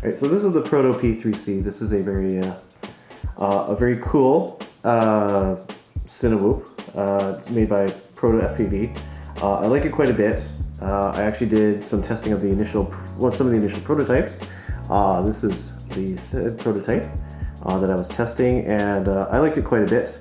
Right, so this is the ProtoP3C. This is a very cool Cinewhoop. It's made by ProtoFPV. I like it quite a bit. I actually did some testing of the some of the initial prototypes. This is the prototype that I was testing, and I liked it quite a bit.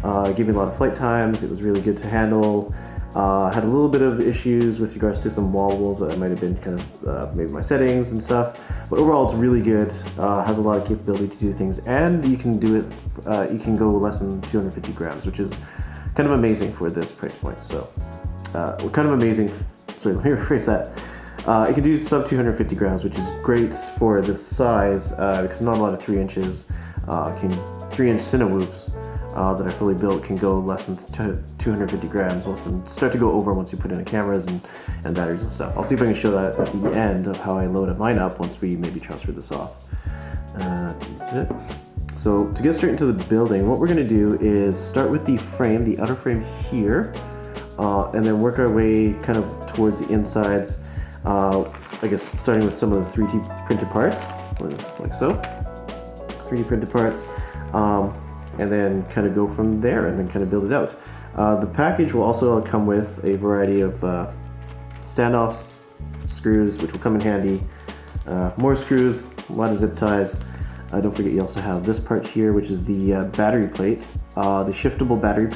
It gave me a lot of flight times. It was really good to handle. Had a little bit of issues with regards to some wall rolls, but it might have been kind of maybe my settings and stuff. But overall, it's really good. Has a lot of capability to do things, and you can do it. You can go less than 250 grams, which is kind of amazing for this price point. So, kind of amazing. Sorry, let me rephrase that. It can do sub 250 grams, which is great for this size because not a lot of 3 inches 3-inch Cinewhoops that are fully built can go less than 250 grams. Most of them start to go over once you put in the cameras and batteries and stuff. I'll see if I can show that at the end of how I load mine up once we maybe transfer this off. So to get straight into the building, what we're going to do is start with the frame, the outer frame here, and then work our way kind of towards the insides. I guess starting with some of the 3D printed parts, like so. 3D printed parts. And then kind of go from there and then kind of build it out. The package will also come with a variety of standoffs, screws, which will come in handy, more screws, a lot of zip ties. Don't forget you also have this part here, which is the battery plate. The shiftable battery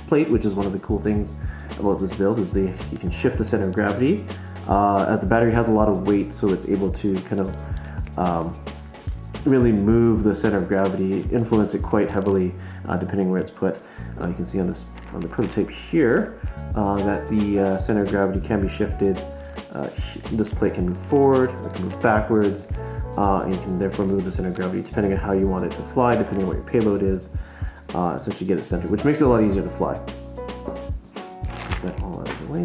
plate, which is one of the cool things about this build, is you can shift the center of gravity. As the battery has a lot of weight, so it's able to kind of really move the center of gravity, influence it quite heavily depending where it's put. You can see on the prototype here that the center of gravity can be shifted. This plate can move forward, it can move backwards, and you can therefore move the center of gravity depending on how you want it to fly, depending on what your payload is, essentially get it centered, which makes it a lot easier to fly. Put that all out of the way.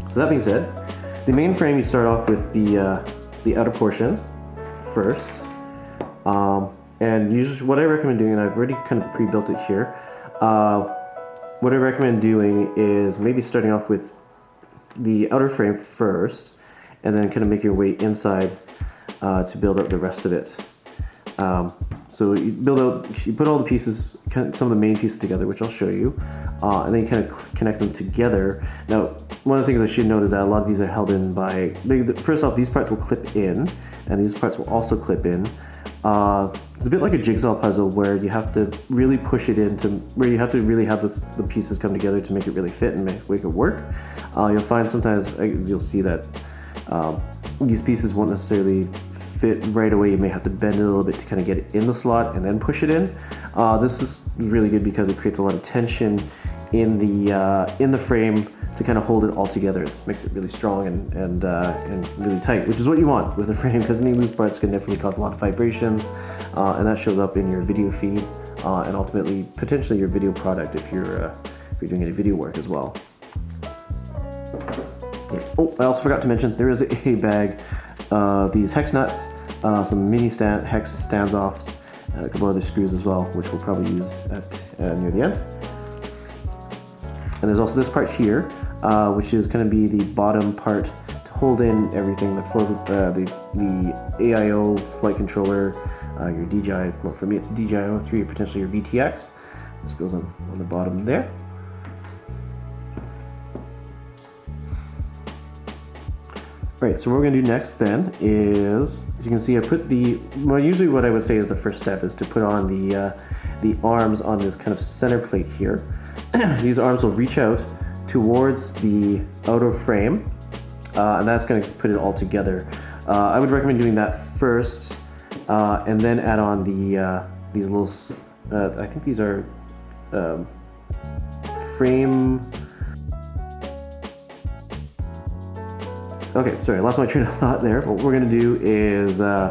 So that being said, the main frame, you start off with the outer portions first, and usually what I recommend doing, and I've already kind of pre-built it here, what I recommend doing is maybe starting off with the outer frame first, and then kind of make your way inside to build up the rest of it. So you put all the pieces, some of the main pieces together, which I'll show you, and then you kind of connect them together. Now, one of the things I should note is that a lot of these are held in by, first off, these parts will clip in, and these parts will also clip in. It's a bit like a jigsaw puzzle where you have to really push it in where you have to really have the pieces come together to make it really fit and make it work. You'll find sometimes, you'll see that these pieces won't necessarily fit right away. You may have to bend it a little bit to kind of get it in the slot and then push it in. This is really good because it creates a lot of tension in the frame to kind of hold it all together. It makes it really strong and really tight, which is what you want with a frame, because any loose parts can definitely cause a lot of vibrations, and that shows up in your video feed and ultimately potentially your video product if you're doing any video work as well. Oh, I also forgot to mention there is a bag of these hex nuts, some mini hex standoffs, and a couple other screws as well, which we'll probably use near the end. And there's also this part here, which is going to be the bottom part to hold in everything, the AIO flight controller, your DJI, well for me it's DJI O3 or potentially your VTX. This goes on the bottom there. Right, so what we're going to do next then is, as you can see, I put usually what I would say is the first step is to put on the arms on this kind of center plate here. These arms will reach out towards the outer frame, and that's going to put it all together. I would recommend doing that first, and then add on these little, I think these are frame. Okay, sorry, I lost my train of thought there. What we're going to do is, I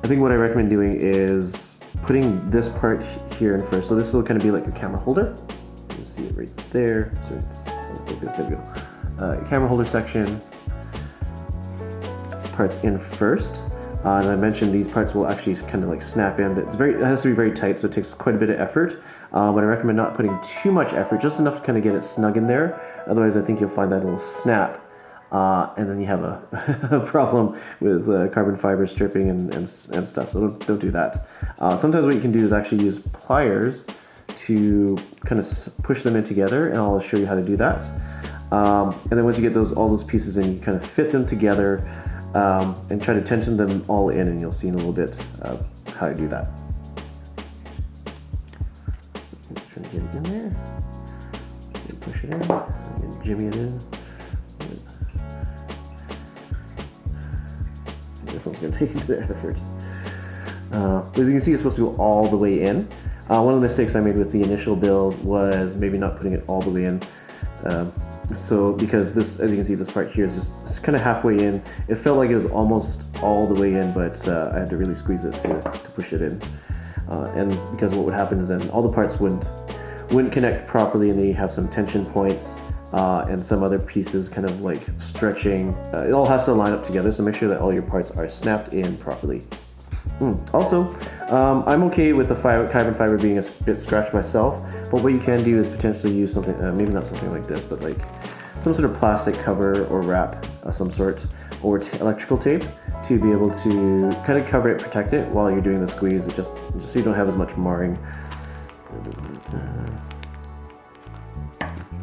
think what I recommend doing is putting this part here in first. So this will kind of be like your camera holder. You can see it right there. So there we go. Camera holder section, parts in first. And I mentioned these parts will actually kind of like snap in. It has to be very tight, so it takes quite a bit of effort. but I recommend not putting too much effort, just enough to kind of get it snug in there. Otherwise, I think you'll find that it'll snap, and then you have a problem with carbon fiber stripping and stuff. So don't do that. Sometimes what you can do is actually use pliers to kind of push them in together, and I'll show you how to do that. And then once you get all those pieces in, you kind of fit them together and try to tension them all in, and you'll see in a little bit how to do that. Trying to get it in there. Push it in, and jimmy it in. This one's going to take a bit of effort. As you can see, it's supposed to go all the way in. One of the mistakes I made with the initial build was maybe not putting it all the way in. So because this, as you can see, this part here is just kind of halfway in. It felt like it was almost all the way in, but I had to really squeeze it to push it in. And because what would happen is then all the parts wouldn't connect properly, and then you have some tension points and some other pieces kind of like stretching. It all has to line up together, so make sure that all your parts are snapped in properly. Also, I'm okay with the carbon fiber being a bit scratched myself, but what you can do is potentially use something, maybe not something like this, but like some sort of plastic cover or wrap of some sort, or electrical tape, to be able to kind of cover it, protect it while you're doing the squeeze, just so you don't have as much marring.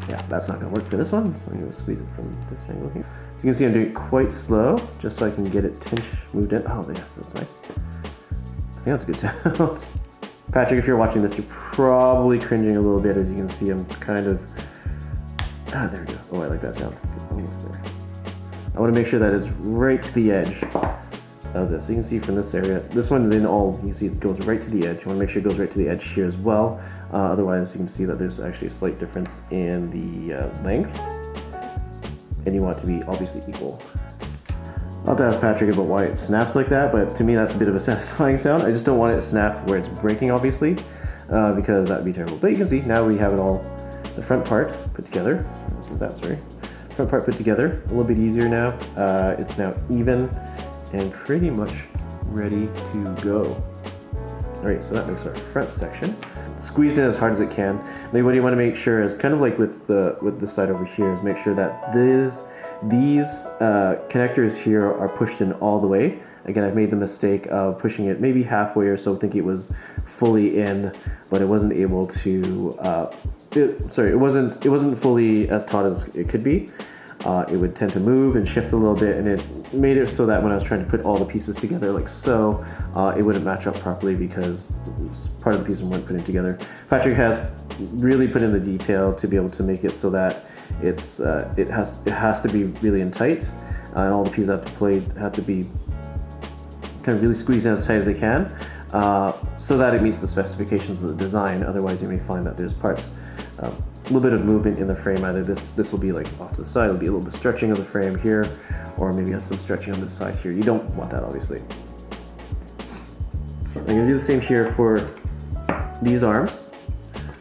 Yeah, that's not going to work for this one, so I'm going to squeeze it from this angle here. So you can see I'm doing it quite slow, just so I can get it moved in. Oh, yeah, that's nice. I think that's a good sound. Patrick, if you're watching this, you're probably cringing a little bit. As you can see, I'm kind of... there we go. Oh, I like that sound. Almost there. I want to make sure that it's right to the edge of this. So you can see from this area, this one is in all, you can see it goes right to the edge. You want to make sure it goes right to the edge here as well. Otherwise, you can see that there's actually a slight difference in the lengths, and you want it to be obviously equal. I'll have to ask Patrick about why it snaps like that, but to me that's a bit of a satisfying sound. I just don't want it to snap where it's breaking, obviously, because that would be terrible. But you can see now we have it all, the front part put together. Let's move that, sorry. Front part put together, a little bit easier now. It's now even and pretty much ready to go. All right, so that makes our front section. Squeezed in as hard as it can. Now what you want to make sure is, kind of like with this side over here, is make sure that these connectors here are pushed in all the way. Again, I've made the mistake of pushing it maybe halfway or so, thinking it was fully in, but it wasn't able to. It wasn't fully as taut as it could be. It would tend to move and shift a little bit, and it made it so that when I was trying to put all the pieces together like so, it wouldn't match up properly because part of the pieces weren't put in together. Patrick has really put in the detail to be able to make it so that it has to be really in tight, and all the pieces have to be kind of really squeezed in as tight as they can, so that it meets the specifications of the design. Otherwise, you may find that there's parts. A little bit of movement in the frame. Either this will be like off to the side, it'll be a little bit of stretching of the frame here, or maybe have some stretching on this side here. You don't want that, obviously. I'm going to do the same here for these arms.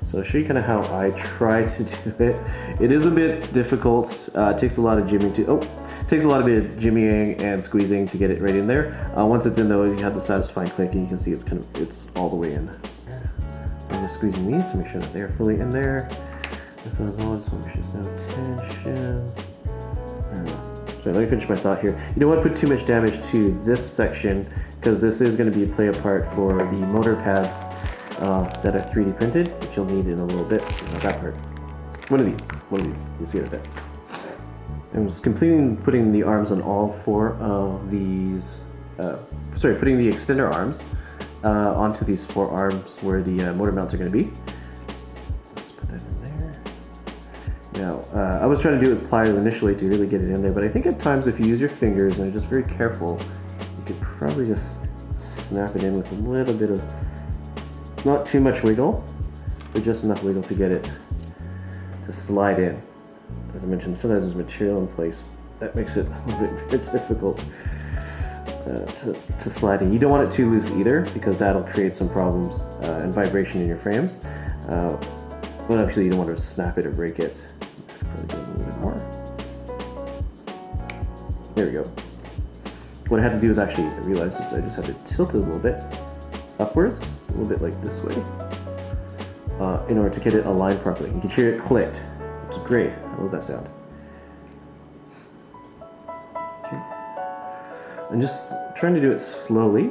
So I'll show you kind of how I try to do it. It is a bit difficult. It takes a lot of jimmying and squeezing to get it right in there. Once it's in though, you have the satisfying click, and you can see it's all the way in. So I'm just squeezing these to make sure that they're fully in there. This one as well, just want to make sure there's no tension. So let me finish my thought here. You don't want to put too much damage to this section, because this is going to be a play apart for the motor pads that are 3D printed, which you'll need in a little bit. That part. One of these. You'll see it a bit. I'm just putting the arms on all four of these, putting the extender arms onto these four arms where the motor mounts are going to be. Let's put that in there. Now, I was trying to do it with pliers initially to really get it in there, but I think at times if you use your fingers and are just very careful, you could probably just snap it in with a little bit of, not too much wiggle, but just enough wiggle to get it to slide in. As I mentioned, sometimes there's material in place that makes it a little bit difficult to slide in. You don't want it too loose either, because that'll create some problems and vibration in your frames. But obviously you don't want to snap it or break it. Probably do a little bit more. There we go. What I had to do is actually, I realized I just had to tilt it a little bit upwards, a little bit like this way. in order to get it aligned properly. You can hear it clicked, which is great. I love that sound. Okay. I'm just trying to do it slowly,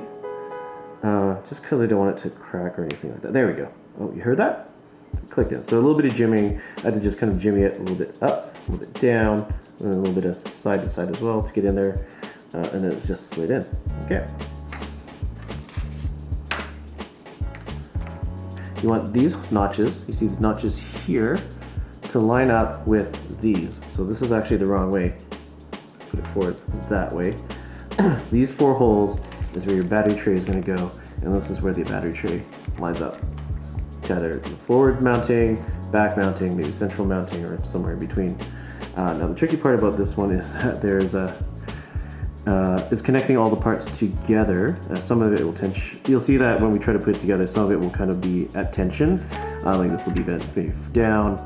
just because I don't want it to crack or anything like that. There we go. Oh, you heard that? It clicked in. So a little bit of jimmying. I had to just kind of jimmy it a little bit up, a little bit down, and a little bit of side to side as well to get in there, and then it's just slid in. Okay. You want these notches, you see these notches here, to line up with these. So this is actually the wrong way. Put it forward that way. These 4 holes is where your battery tray is going to go, and this is where the battery tray lines up. Either forward mounting, back mounting, maybe central mounting, or somewhere in between. Now the tricky part about this one is that there's is connecting all the parts together. Some of it will tension. You'll see that when we try to put it together, some of it will kind of be at tension. Like this will be bent maybe down.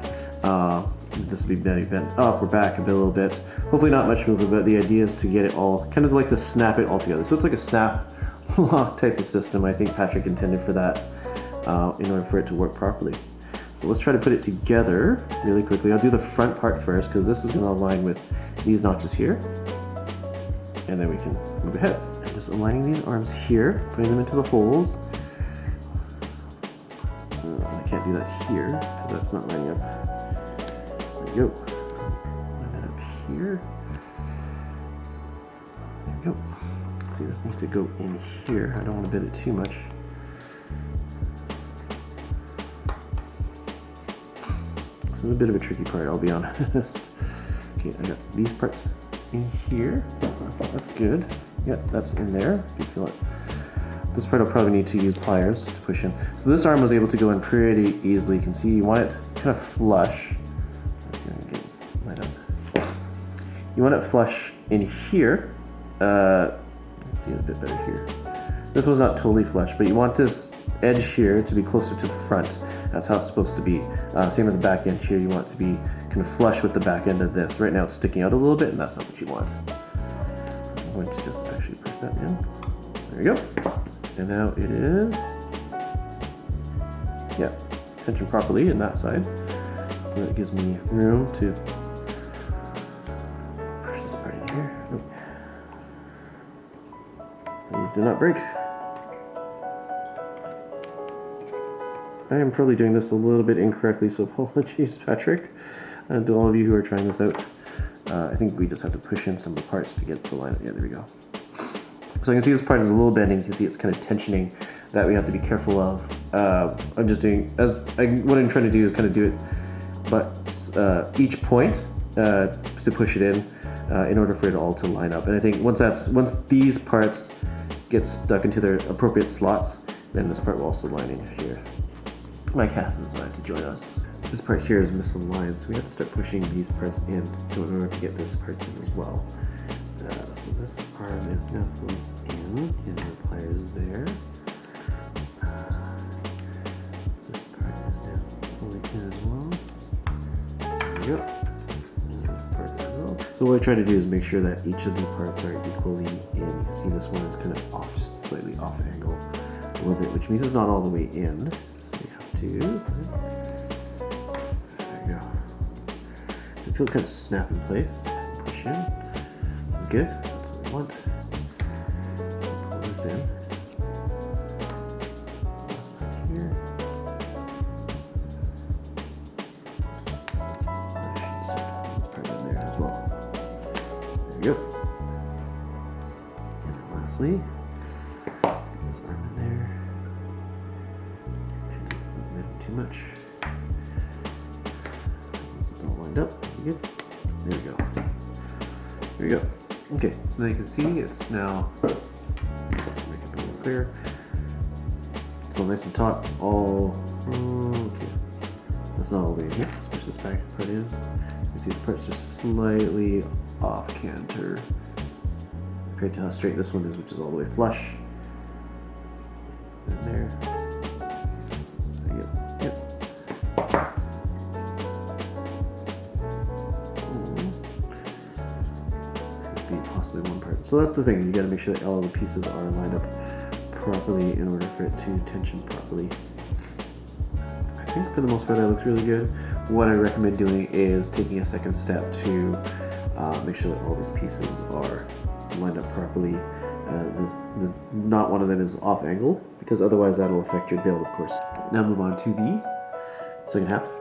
This will be maybe bent up or back a little bit. Hopefully not much movement, but the idea is to get it all, kind of like to snap it all together. So it's like a snap lock type of system. I think Patrick intended for that in order for it to work properly. So let's try to put it together really quickly. I'll do the front part first because this is going to align with these notches here. And then we can move ahead. And just aligning these arms here, putting them into the holes. I can't do that here because that's not lining up. There we go. Line that up here. There we go. See, this needs to go in here. I don't want to bend it too much. This is a bit of a tricky part, I'll be honest. Okay, I got these parts in here. That's good. Yep, that's in there. You feel it. This part I'll probably need to use pliers to push in. So this arm was able to go in pretty easily. You can see you want it kind of flush. You want it flush in here. Let's see it a bit better here. This was not totally flush, but you want this edge here to be closer to the front. That's how it's supposed to be. Same with the back end here. You want it to be kind of flush with the back end of this. Right now it's sticking out a little bit, and that's not what you want. So I'm going to just actually push that in. There you go. And now it is, yeah, tension properly in that side. So that gives me room to push this part in here. Nope. These do not break. I am probably doing this a little bit incorrectly, so apologies, Patrick, and to all of you who are trying this out. I think we just have to push in some of the parts to get the line. Yeah, there we go. So you can see this part is a little bending. You can see it's kind of tensioning. That we have to be careful of. I'm just doing, what I'm trying to do is kind of do it, but each point to push it in order for it all to line up. And I think once these parts get stuck into their appropriate slots, then this part will also line in here. My cat has decided to join us. This part here is misaligned, so we have to start pushing these parts in order to get this part in as well. So this arm is now fully in, using the pliers there. This part is now fully in as well. There we go. And this part as well. So what I try to do is make sure that each of the parts are equally in. You can see this one is kind of off, just slightly off angle a little bit, which means it's not all the way in. So you have to, there you go. I feel kind of snap in place, push in. That's good, that's what we want. Pull this in. This part here. I should start putting this part in there as well. There we go. And then lastly, let's get this arm in there. Too much. Once it's all lined up, good. There we go. There we go. Okay, so now you can see it's now, make it a little clear. It's all nice and taut. All okay. That's not all the way in here. Let's push this back, put in. You can see this part's just slightly off canter compared to how straight this one is, which is all the way flush. And there. Possibly one part. So that's the thing, you got to make sure that all the pieces are lined up properly in order for it to tension properly. think for the most part that looks really good. What I recommend doing is taking a second step to make sure that all these pieces are lined up properly. Not one of them is off angle, because otherwise that'll affect your build, of course. Now move on to the second half.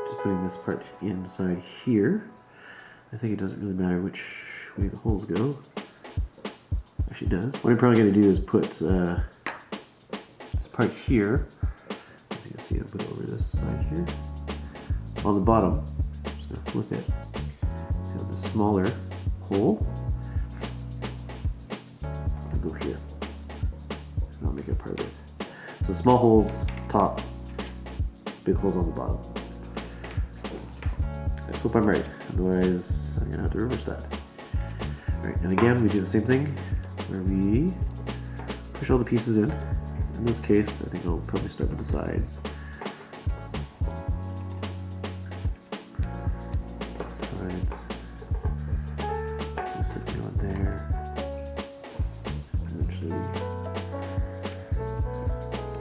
Just putting this part inside here. I think it doesn't really matter which way the holes go. Actually it does. What I'm probably going to do is put this part here. You can see I'll put it over this side here. On the bottom, just going to flip it. So the smaller hole. I'll go here. And I'll make it part of it. So small holes top, big holes on the bottom. Let's hope I'm right. Otherwise, I'm gonna have to reverse that. All right, and again, we do the same thing where we push all the pieces in. In this case, I think I'll probably start with the sides. Just stick it on there. Eventually,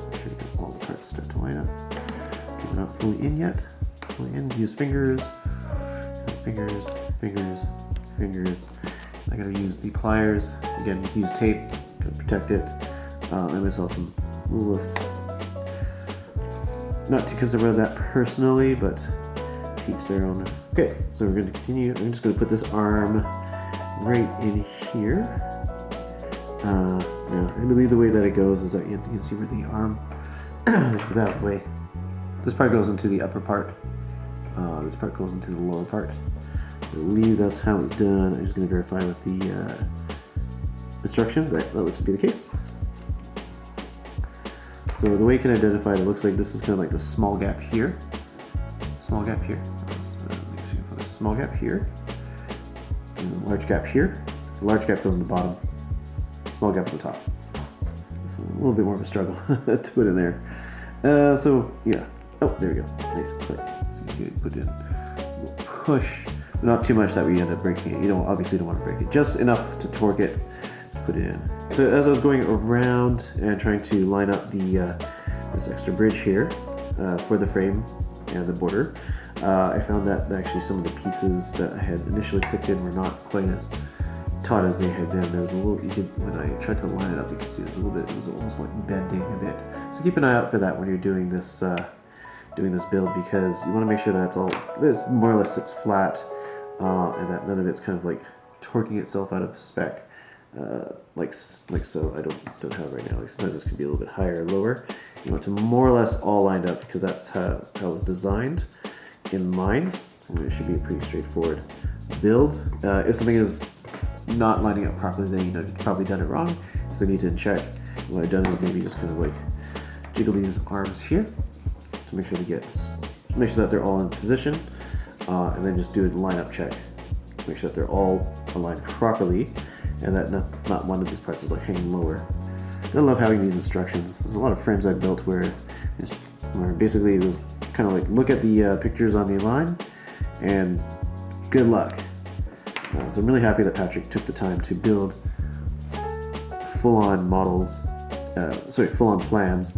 make sure you get all the parts start to line up. Keep it not fully in yet. Fully in. Use fingers. Fingers, fingers, fingers. I gotta use the pliers. Again, use tape to protect it. And myself some ruleless. Not too concerned about that personally, but teach their own. Okay, so we're going to continue. I'm just going to put this arm right in here. Now, I believe the way that it goes is that you can see where the arm that way. This part goes into the upper part. This part goes into the lower part. I believe that's how it's done. I'm just going to verify with the instructions that looks to be the case. So the way you can identify it, looks like this is kind of like the small gap here. Small gap here. Small gap here. And large gap here. The large gap goes in the bottom. Small gap on the top. So a little bit more of a struggle to put in there. So yeah. Oh, there we go. Nice. So you can see it put in. We'll push. Not too much that we end up breaking it. You don't obviously don't want to break it. Just enough to torque it. Put it in. So as I was going around and trying to line up the this extra bridge here for the frame and the border, I found that actually some of the pieces that I had initially clicked in were not quite as taut as they had been. There was a little, when I tried to line it up, you can see there's a little bit, it was almost like bending a bit. So keep an eye out for that when you're doing this build, because you want to make sure that it's all, this more or less sits flat and that none of it's kind of like torquing itself out of spec. Like so. I don't have it right now. Like sometimes this can be a little bit higher or lower. You want to more or less all lined up, because that's how it was designed in mind. And it should be a pretty straightforward build. If something is not lining up properly, then you know you've probably done it wrong. So you need to check. What I've done is maybe just kind of like jiggle these arms here to make sure that they're all in position, and then just do a line-up check. Make sure that they're all aligned properly, and that not one of these parts is like hanging lower. I love having these instructions. There's a lot of frames I've built where basically it was kind of like, look at the pictures on the line and good luck. So I'm really happy that Patrick took the time to build full-on models, full-on plans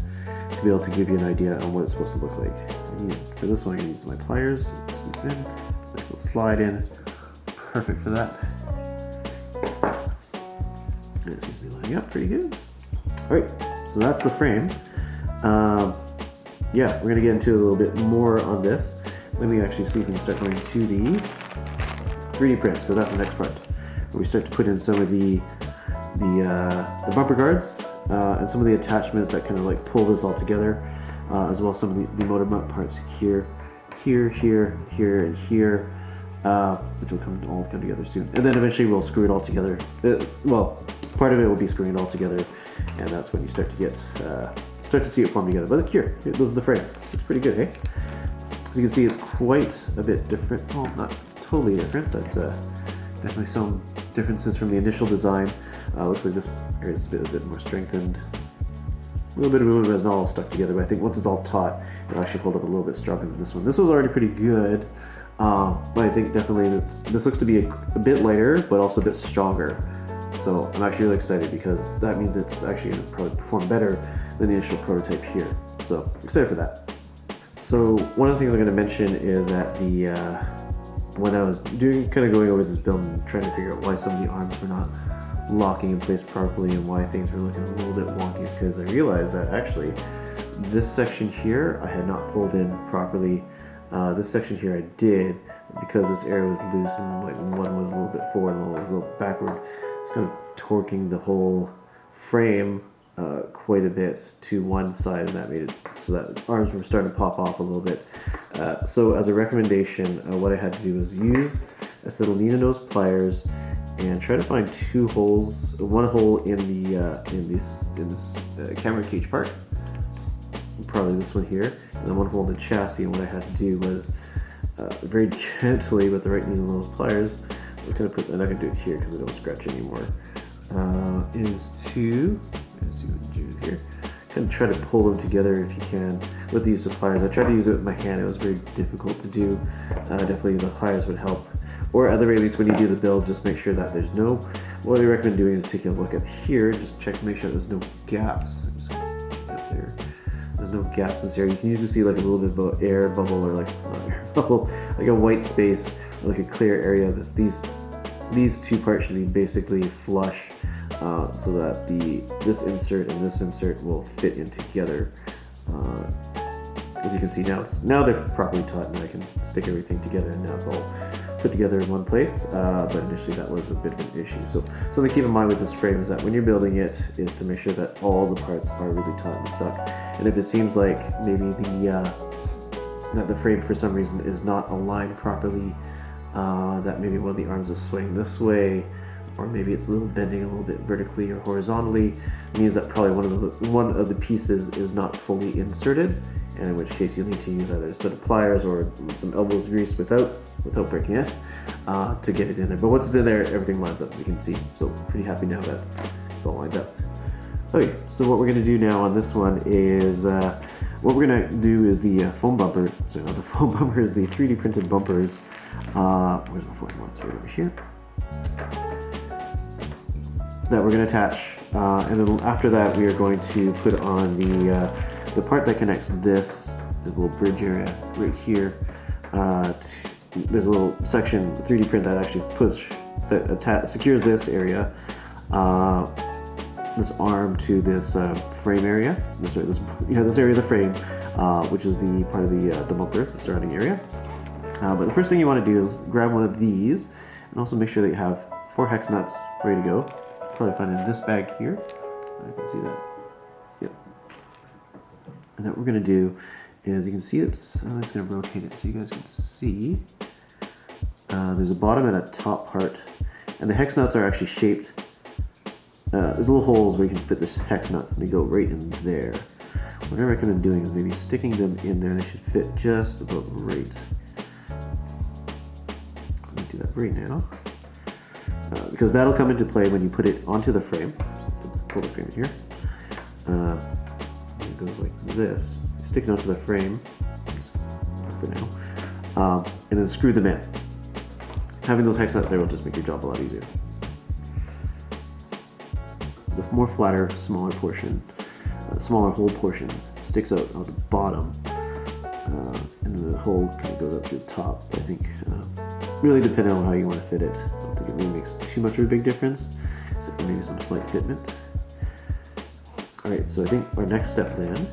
to be able to give you an idea on what it's supposed to look like. So for this one, I'm going to use my pliers to squeeze in. This will slide in. Perfect for that. It seems to be lining up pretty good. Alright, so that's the frame. Yeah, we're going to get into a little bit more on this. Let me actually see if we can start going to the 3D prints, because that's the next part, where we start to put in some of the bumper guards and some of the attachments that kind of like pull this all together, as well as some of the motor mount parts here, here, and here. Which will all come together soon, and then eventually we'll screw it all together. Well, part of it will be screwing it all together, and that's when you start to see it form together. But look here, this is the frame. It's pretty good, hey? As you can see, it's quite a bit different. Well, not totally different, but definitely some differences from the initial design. Looks like this area is a bit more strengthened. A little bit of movement is not all stuck together, but I think once it's all taut, it'll actually hold up a little bit stronger than this one. This was already pretty good. But I think definitely this looks to be a bit lighter, but also a bit stronger. So I'm actually really excited, because that means it's actually going to probably perform better than the initial prototype here. So I'm excited for that. So one of the things I'm going to mention is that when I was kind of going over this build and trying to figure out why some of the arms were not locking in place properly and why things were looking a little bit wonky, is because I realized that actually this section here I had not pulled in properly. This section here I did, because this area was loose and like one was a little bit forward and one was a little backward. It's kind of torquing the whole frame quite a bit to one side, and that made it so that arms were starting to pop off a little bit. So as a recommendation, what I had to do was use a set of lean nose pliers and try to find two holes, one hole in this camera cage part, probably this one here, and then one hole in the chassis. And what I had to do was very gently with the right needle nose pliers, I'm gonna put, and I can do it here because I don't scratch anymore, is to, let's see what you do here, kind of try to pull them together if you can with these pliers. I tried to use it with my hand, it was very difficult to do. Definitely the pliers would help, or at the very least when you do the build, just make sure that there's no, what I recommend doing is taking a look at here, just check to make sure there's no gaps. Just get there. There's no gaps in this area. You can usually see like a little bit of an air bubble, or like not air bubble, like a white space, or like a clear area. These two parts should be basically flush, so that this insert and this insert will fit in together. As you can see now they're properly taut, and I can stick everything together, and now it's all put together in one place. But initially that was a bit of an issue. So something to keep in mind with this frame is that when you're building it, is to make sure that all the parts are really taut and stuck. And if it seems like maybe that the frame for some reason is not aligned properly, that maybe one of the arms is swaying this way, or maybe it's a little bending a little bit vertically or horizontally, means that probably one of the pieces is not fully inserted, and in which case you'll need to use either a set of pliers or some elbow grease without breaking it to get it in there. But once it's in there, everything lines up, as you can see. So pretty happy now that it's all lined up. Okay, so what we're going to do now on this one is what we're going to do is the foam bumper. Sorry, not the foam bumper, is the 3D printed bumpers. Where's my foam one? It's right over here. That we're going to attach, and then after that we are going to put on the part that connects this. There's a little bridge area right here. There's a little section 3D print that actually secures this area, this arm to this frame area. This area of the frame, which is the part of the bumper, the surrounding area. But the first thing you want to do is grab one of these, and also make sure that you have 4 hex nuts ready to go. Probably find in this bag here. I can see that. Yep. And what we're going to do is, you can see it's, I'm just going to rotate it so you guys can see. There's a bottom and a top part, and the hex nuts are actually shaped. There's little holes where you can fit the hex nuts, and they go right in there. What I recommend doing is maybe sticking them in there. They should fit just about right. I'm going to do that right now. Because that'll come into play when you put it onto the frame. Pull the frame in here. It goes like this. You stick it onto the frame for now, and then screw them in. Having those hex nuts there will just make your job a lot easier. The more flatter, smaller portion, smaller hole portion sticks out on the bottom, and then the hole kind of goes up to the top. I think really depending on how you want to fit it. I don't think it really makes too much of a big difference, except for maybe some slight fitment. Alright, so I think our next step then,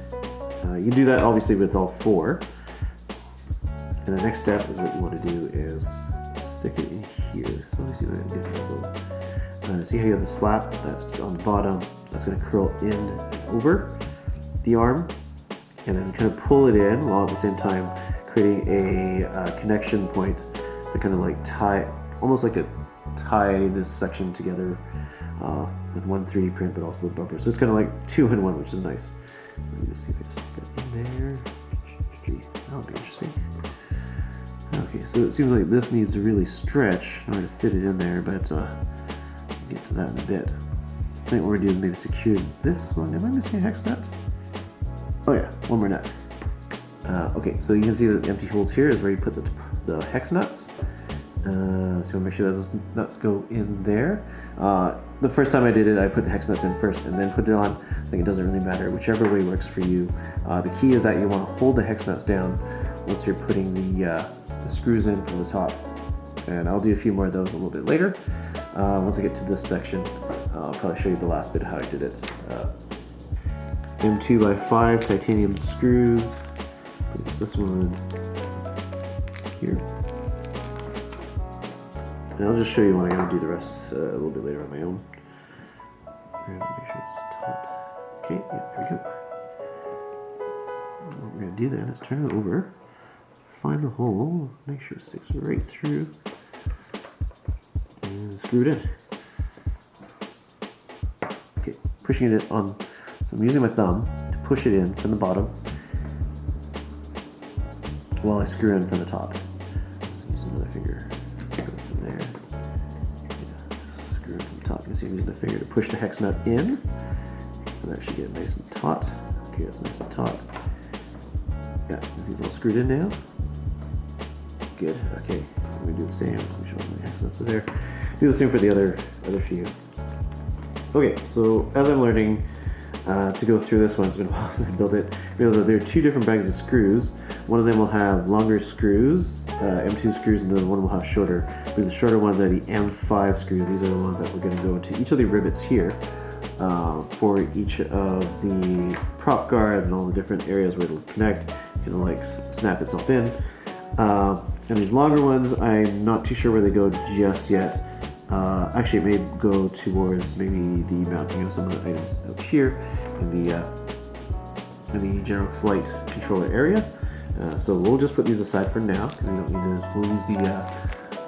you do that obviously with all 4. And the next step is what you want to do is stick it in here. So let me see if I can get it a little. See how you have this flap that's on the bottom, that's going to curl in and over the arm, and then kind of pull it in while at the same time creating a connection point to kind of like tie, almost like tie this section together with one 3D print, but also the bumper. So it's kind of like 2 in 1, which is nice. Let me just see if I stick it in there. That would be interesting. Okay, so it seems like this needs to really stretch in order to fit it in there, but we'll get to that in a bit. I think what we're doing is maybe secure this one. Am I missing a hex nut? Oh yeah, one more nut. Okay, so you can see that the empty holes here is where you put the hex nuts, So you want to make sure that those nuts go in there. The first time I did it, I put the hex nuts in first and then put it on. I think it doesn't really matter, whichever way works for you. The key is that you want to hold the hex nuts down once you're putting the screws in from the top. And I'll do a few more of those a little bit later. Once I get to this section, I'll probably show you the last bit of how I did it. M2x5 titanium screws. Place this one here. And I'll just show you when I'm going to do the rest a little bit later on my own. Make sure it's taut. Okay, yeah, there we go. What we're going to do then is turn it over, find the hole, make sure it sticks right through, and screw it in. Okay, pushing it on, so I'm using my thumb to push it in from the bottom while I screw in from the top. Just use another finger. From there. Yeah, screw it from the top. You can see I'm using the finger to push the hex nut in. And that should get nice and taut. Okay, that's nice and taut. Yeah, you can see it's all screwed in now. Good. Okay, I'm going to do the same. Let me show you my hex nuts are there. Do the same for the other few. Okay, so as I'm learning to go through this one, it's been a while since I built it. Realize that there are two different bags of screws. One of them will have longer screws, M2 screws, and the other one will have shorter. But the shorter ones are the M5 screws. These are the ones that we're going to go into each of the rivets here for each of the prop guards and all the different areas where it'll connect. It'll like snap itself in. And these longer ones, I'm not too sure where they go just yet. Actually, it may go towards maybe the mounting of some of the items up here in the general flight controller area. So we'll just put these aside for now because we don't need this. We'll use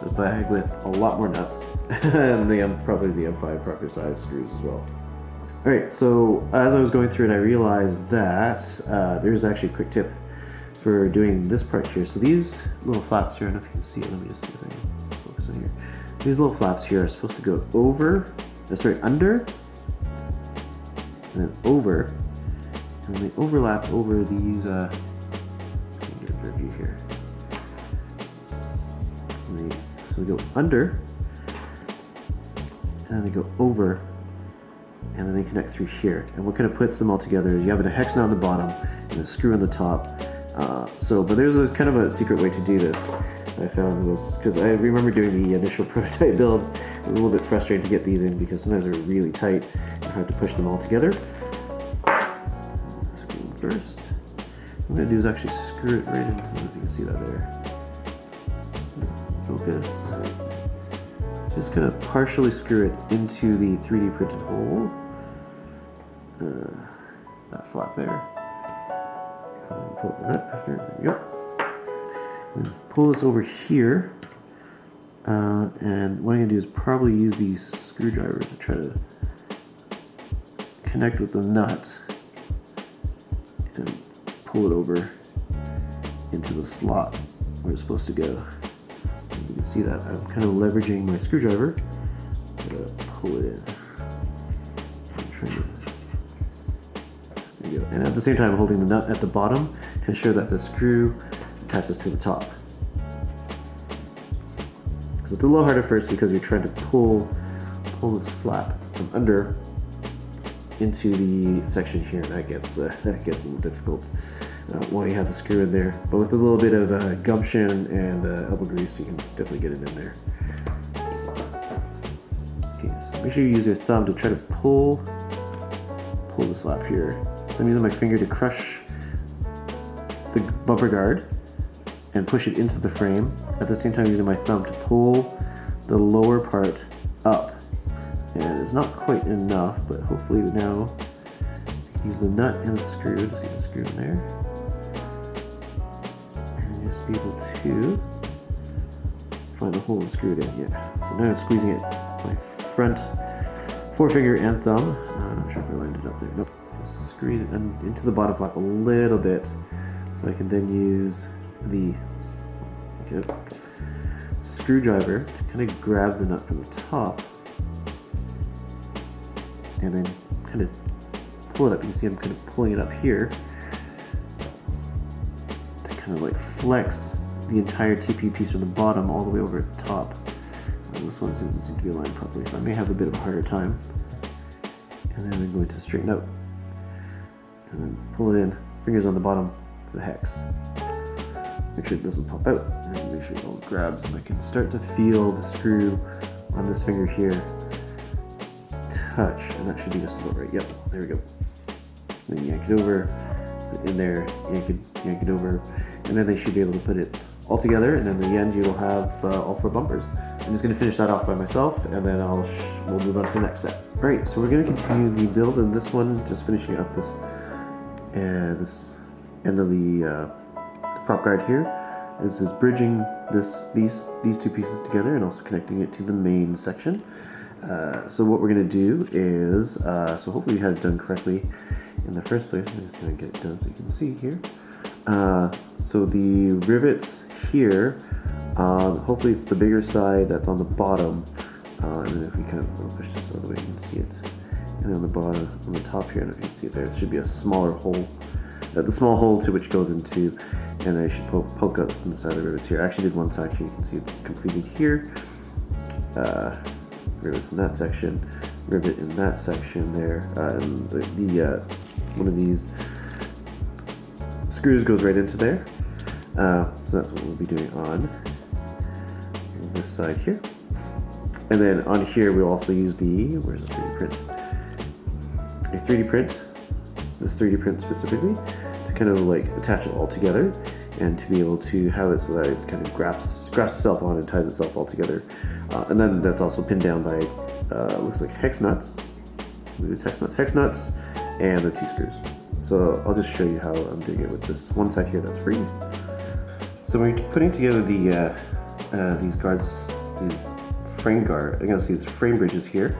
the bag with a lot more nuts and probably the M5 proper size screws as well. Alright, so as I was going through it, I realized that there's actually a quick tip for doing this part here. So these little flaps here, I don't know if you can see it, let me just see if I can focus on here. These little flaps here are supposed to go over, under, and then over, and they overlap over these, let me get a better view here. So they go under, and then they go over, and then they connect through here. And what kind of puts them all together is you have a hex nut on the bottom and a screw on the top. But there's a kind of a secret way to do this. I found was because I remember doing the initial prototype builds. It was a little bit frustrating to get these in because sometimes they're really tight and hard to push them all together. Screw them first. What I'm going to do is actually screw it right into, I don't know if you can see that there. Focus. Just kind of partially screw it into the 3D printed hole. That flap there. Pull the nut after. There we go. And pull this over here, and what I'm going to do is probably use the screwdriver to try to connect with the nut and pull it over into the slot where it's supposed to go. You can see that I'm kind of leveraging my screwdriver to pull it in. There you go. And at the same time, I'm holding the nut at the bottom to ensure that the screw attaches to the top. So it's a little hard at first because you're trying to pull this flap from under into the section here. That gets a little difficult while you have the screw in there. But with a little bit of gumption and elbow grease, you can definitely get it in there. Okay, so make sure you use your thumb to try to pull this flap here. So I'm using my finger to crush the bumper guard and push it into the frame. At the same time using my thumb to pull the lower part up. And it's not quite enough, but hopefully now use the nut and the screw. Just get the screw in there. And just be able to find the hole and screw it in. Yeah. So now I'm squeezing it with my front forefinger and thumb. I'm not sure if I lined it up there. Nope. Just squeeze it into the bottom flap a little bit. So I can then use the screwdriver to kind of grab the nut from the top and then kind of pull it up. You can see I'm kind of pulling it up here to kind of like flex the entire TP piece from the bottom all the way over at the top. This one doesn't seem to be aligned properly, so I may have a bit of a harder time. And then I'm going to straighten out. And then pull it in, fingers on the bottom for the hex. Make sure it doesn't pop out, and make sure it all grabs. And I can start to feel the screw on this finger here touch, and that should be just about right. Yep, there we go. Then yank it over, put it in there, yank it over, and then they should be able to put it all together, and then in the end you'll have all 4 bumpers. I'm just going to finish that off by myself, and then we'll move on to the next step. Alright, so we're going to continue the build of this one, just finishing up this end of the prop guard here. This is bridging these 2 pieces together and also connecting it to the main section. So what we're going to do is, so hopefully you had it done correctly in the first place. I'm just going to get it done so you can see here. So the rivets here, hopefully it's the bigger side that's on the bottom, and then if we kind of push this all the way, you can see it. And then on the bottom, on the top here, I don't know if you can see it there, it should be a smaller hole. The small hole to which goes into, and I should poke out from the side of the rivets here. I actually did one side here, you can see it's completed here. Rivets in that section, rivet in that section there, and one of these screws goes right into there. So that's what we'll be doing on this side here. And then on here we'll also use where's the 3D print? A 3D print, this 3D print specifically, to kind of like attach it all together and to be able to have it so that it kind of grafts itself on and ties itself all together. And then that's also pinned down by, looks like hex nuts, hex nuts, and the 2 screws. So I'll just show you how I'm doing it with this one side here that's free. So we're putting together these guards, these frame guard. I'm gonna see these frame bridges here.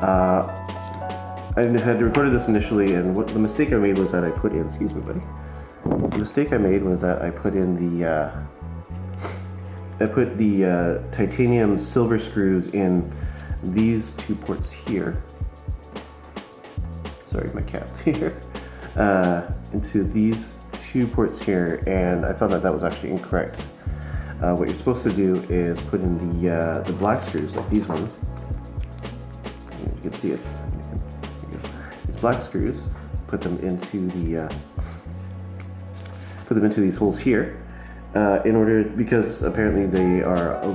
I had recorded this initially, and what the mistake I made was that I put in, excuse me, buddy. The mistake I made was that I put in the titanium silver screws in these 2 ports here. Sorry, my cat's here. Into these 2 ports here, and I found that was actually incorrect. What you're supposed to do is put in the black screws, like these ones. You can see it. These black screws, put them into these holes here. Because apparently they are a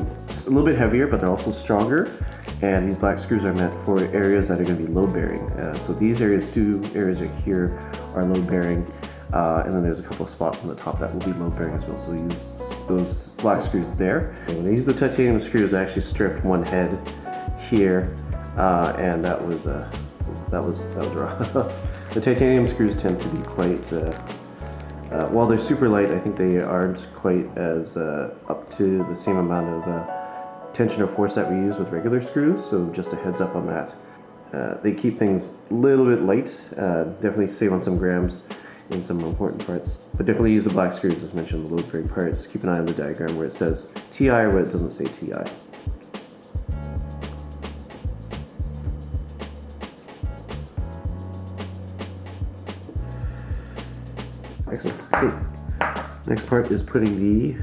little bit heavier, but they're also stronger. And these black screws are meant for areas that are going to be load bearing. So these areas, 2 areas right here, are load bearing. And then there's a couple of spots on the top that will be load bearing as well. So we use those black screws there. And when I use the titanium screws, I actually stripped one head here, and that was rough. The titanium screws tend to be quite, while they're super light, I think they aren't quite as up to the same amount of tension or force that we use with regular screws. So just a heads up on that. They keep things a little bit light, definitely save on some grams in some important parts, but definitely use the black screws as mentioned, the load bearing parts. Keep an eye on the diagram where it says TI or where it doesn't say TI. Excellent. Okay. Next part is putting the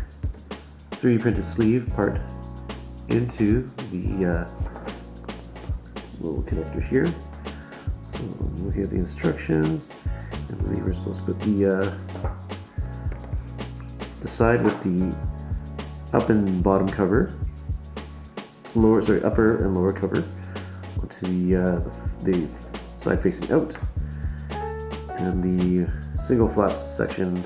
3D printed sleeve part into the little connector here. So looking at the instructions, I believe we're supposed to put the side with the up and bottom cover, upper and lower cover onto the side facing out, and the single flaps section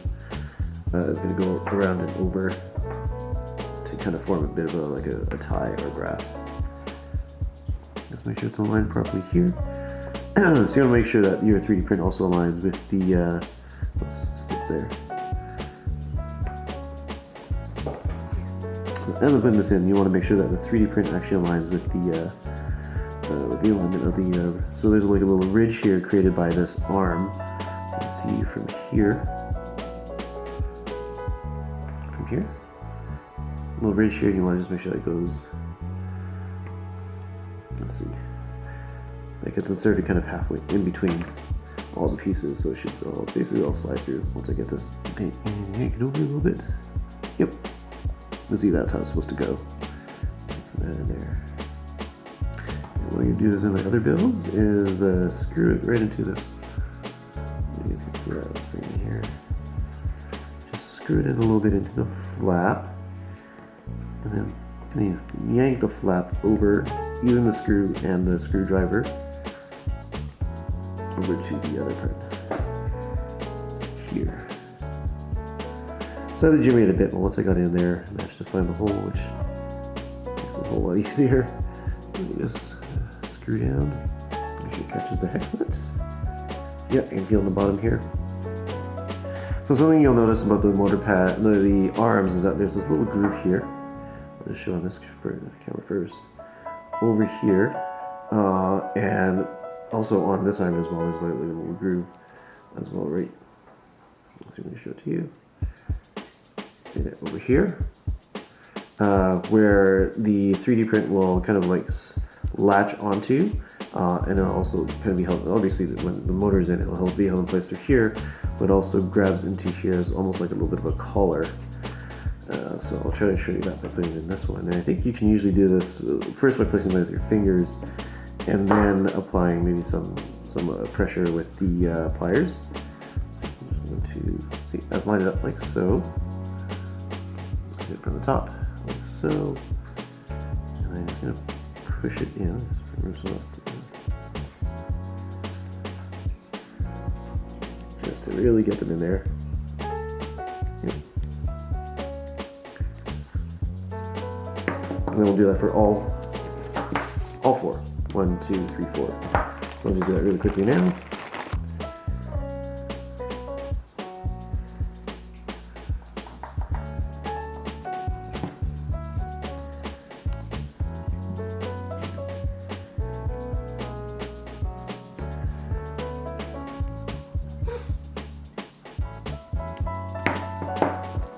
is going to go around and over to kind of form a bit of a tie or a grasp. Just make sure it's aligned properly here. So you want to make sure that your 3D print also aligns with the slip there. So as I'm putting this in, you want to make sure that the 3D print actually aligns with the alignment of the. So there's like a little ridge here created by this arm. You can see from here. A little ridge here. You want to just make sure that it goes. Let's see. Like it's inserted kind of halfway in between all the pieces, so it should basically all slide through once I get this. Okay, and yank it over a little bit. Yep. You see that's how it's supposed to go. Put that in there. And what you do is in my other builds is screw it right into this. You guys can see that right in here. Just screw it in a little bit into the flap, and then kind of yank the flap over using the screw and the screwdriver over to the other part here. So I had to jimmy it a bit, but once I got in there, I managed to find the hole, which makes it a whole lot easier. Just screw down, make sure it catches the hex nut. Yep, you can feel on the bottom here. So something you'll notice about the motor pad, the arms, is that there's this little groove here. I'll just show on this for the camera first. Over here, and also on this arm as well, there's like a little groove as well, right? So let me show it to you. And over here, where the 3D print will kind of like latch onto, and it'll also kind of be held, obviously when the motor's in, it'll be held in place through here, but also grabs into here as almost like a little bit of a collar. So I'll try to show you that by putting it in this one. And I think you can usually do this first by placing it with your fingers, and then applying maybe some pressure with the pliers. I'm just going to see, I've lined it up like so. Do it from the top, like so. And I'm just going to push it in. Just remove some off. Just to really get them in there. Yep. And then we'll do that for all 4. 1, 2, 3, 4. So I'll just do that really quickly now.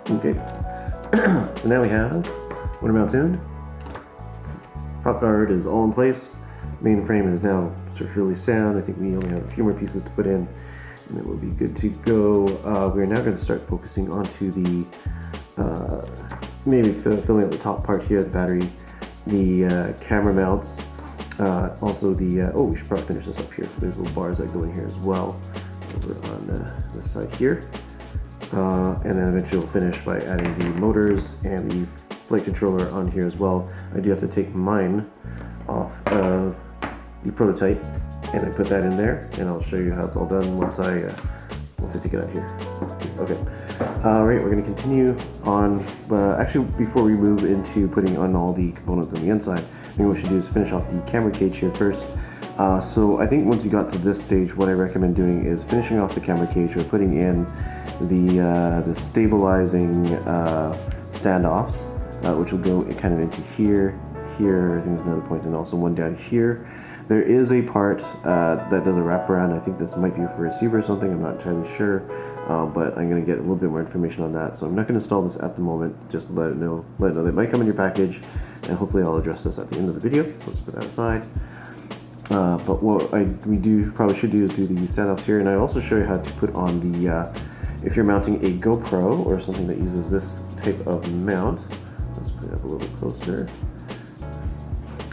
Okay, so now we have motor mounts in. Prop guard is all in place. Main frame is now structurally sound. I think we only have a few more pieces to put in, and it will be good to go. We're now going to start focusing onto the maybe filling out the top part here, the battery, the camera mounts, also the oh, we should probably finish this up here. There's little bars that go in here as well, over on this side here. And then eventually we'll finish by adding the motors and the flight controller on here as well. I do have to take mine off of the prototype and I put that in there, and I'll show you how it's all done once I take it out here. Okay. Alright, we're going to continue on. Actually, before we move into putting on all the components on the inside, I think what we should do is finish off the camera cage here first. So I think once you got to this stage, what I recommend doing is finishing off the camera cage or putting in the stabilizing standoffs, which will go kind of into here. I think there's another point, and also one down here. There is a part that does a wraparound. I think this might be for a receiver or something. I'm not entirely sure, but I'm going to get a little bit more information on that. So I'm not going to install this at the moment. Just let it know that it might come in your package, and hopefully I'll address this at the end of the video. So let's put that aside. But what we probably should do is do the standoffs here, and I'll also show you how to put on the if you're mounting a GoPro or something that uses this type of mount. Let's put it up a little closer.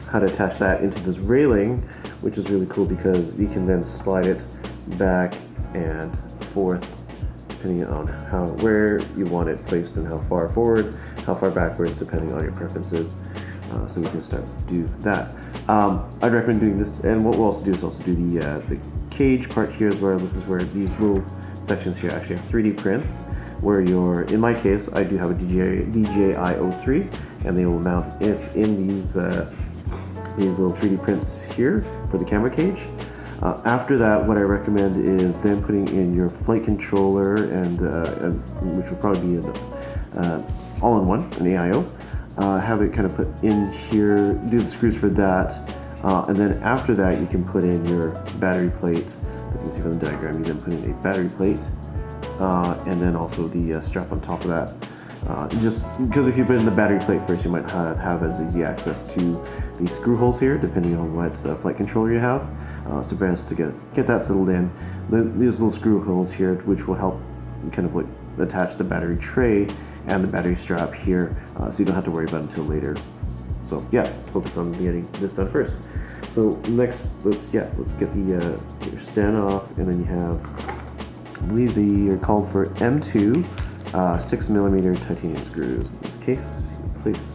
How to attach that into this railing, which is really cool because you can then slide it back and forth depending on where you want it placed and how far forward, how far backwards, depending on your preferences. So we can start to do that. I'd recommend doing this, and what we'll also do is also do the cage part here as well. This is where these little sections here actually have 3D prints, where in my case, I do have a DJI O3, and they will mount in these little 3D prints here for the camera cage. After that, what I recommend is then putting in your flight controller, and which will probably be an all-in-one, an AIO. Have it kind of put in here, do the screws for that, and then after that you can put in your battery plate. As you can see from the diagram, you then put in a battery plate, and then also the strap on top of that. Just because if you put in the battery plate first, you might have as easy access to the screw holes here, depending on what flight controller you have. So best to get that settled in. These little screw holes here, which will help kind of like attach the battery tray, and the battery strap here, so you don't have to worry about it until later. So yeah, let's focus on getting this done first. So next, let's get the your standoff, and then you have, I believe they are called for M2 6mm titanium screws. In this case,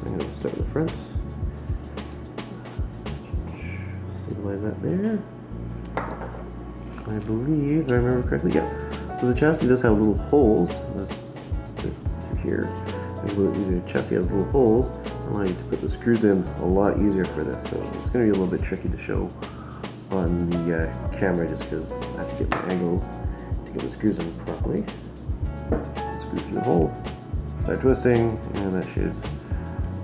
I'm going to start in the front. Stabilize that there. I believe, if I remember correctly, yeah. So the chassis does have little holes. Through here. The chassis has little holes, allowing you to put the screws in a lot easier for this. So it's going to be a little bit tricky to show on the camera, just because I have to get my angles to get the screws in properly. Screw through the hole, start twisting, and that should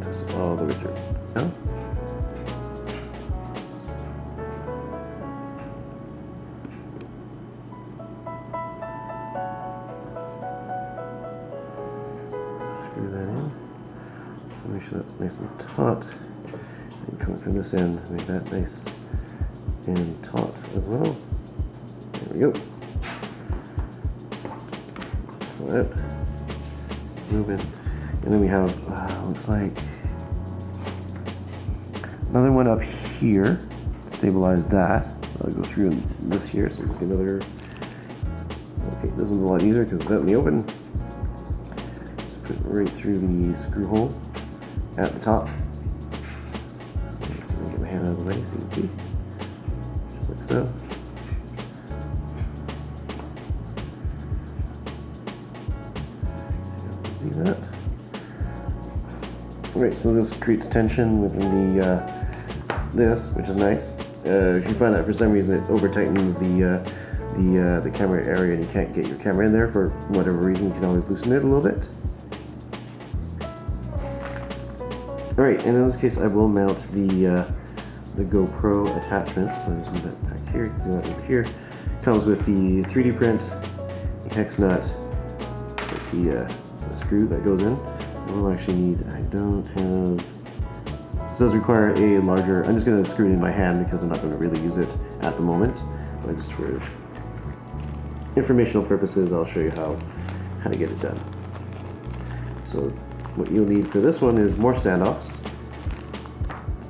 twist all the way through. Now, screw that in. So make sure that's nice and taut. And coming from this end, make that nice and taut as well. There we go. That. Moving. And then we have, looks like, another one up here to stabilize that. So I'll go through this here, so just get another. Okay, this one's a lot easier because it's out in the open. Just put it right through the screw hole at the top. Just get my hand out of the way so you can see. Just like so. See that? Alright, so this creates tension within the this, which is nice. If you find that for some reason it over tightens the camera area and you can't get your camera in there for whatever reason, you can always loosen it a little bit. Alright, and in this case I will mount the GoPro attachment. So I just move that back here. You can see that over here. Comes with the 3D print, the hex nut, the screw that goes in. We'll actually need, I don't have, this does require a larger, I'm just going to screw it in my hand because I'm not going to really use it at the moment, but just for informational purposes I'll show you how to get it done. So what you'll need for this one is more standoffs.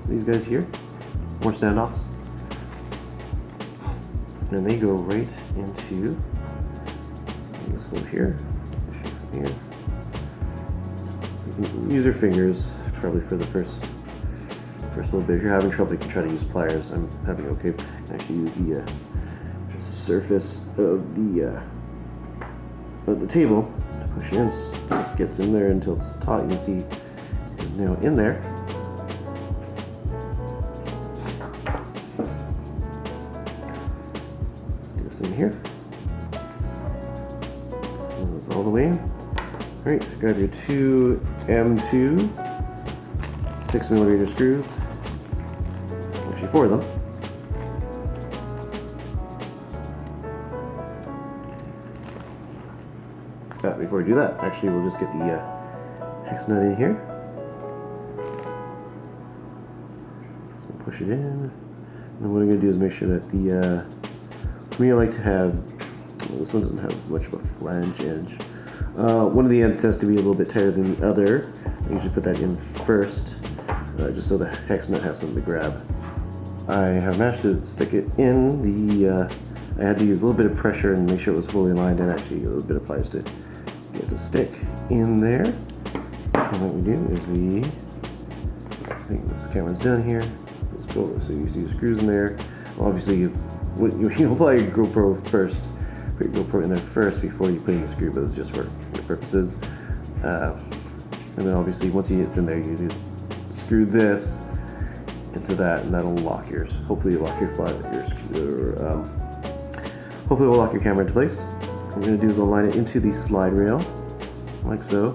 So these guys here, more standoffs, and they go right into this hole here. Here. So you can use your fingers probably for the first little bit. If you're having trouble, you can try to use pliers. I'm having okay. Actually, use the surface of the table to push it in. It gets in there until it's taut. You can see it's now in there. Get this in here. All the way in. Alright, grab your two M2 6mm screws. Actually, 4 of them. Before we do that, actually, we'll just get the hex nut in here. So push it in. And what I'm going to do is make sure that the. For me, I like to have. Well, this one doesn't have much of a flange edge. One of the ends tends to be a little bit tighter than the other. I usually put that in first, just so the hex nut has something to grab. I have managed to stick it in. I had to use a little bit of pressure and make sure it was fully aligned, and actually a little bit of pliers to get the stick in there. And what we do is I think this camera's done here. Let's go over so you see the screws in there. Well, obviously you apply your GoPro first. Put your GoPro in there first before you put in the screw, but it's just for your purposes. And then obviously once it's in there, you do screw this into that, and that'll lock yours. Hopefully it'll lock hopefully it'll lock your camera into place. What we're going to do is align it into the slide rail, like so.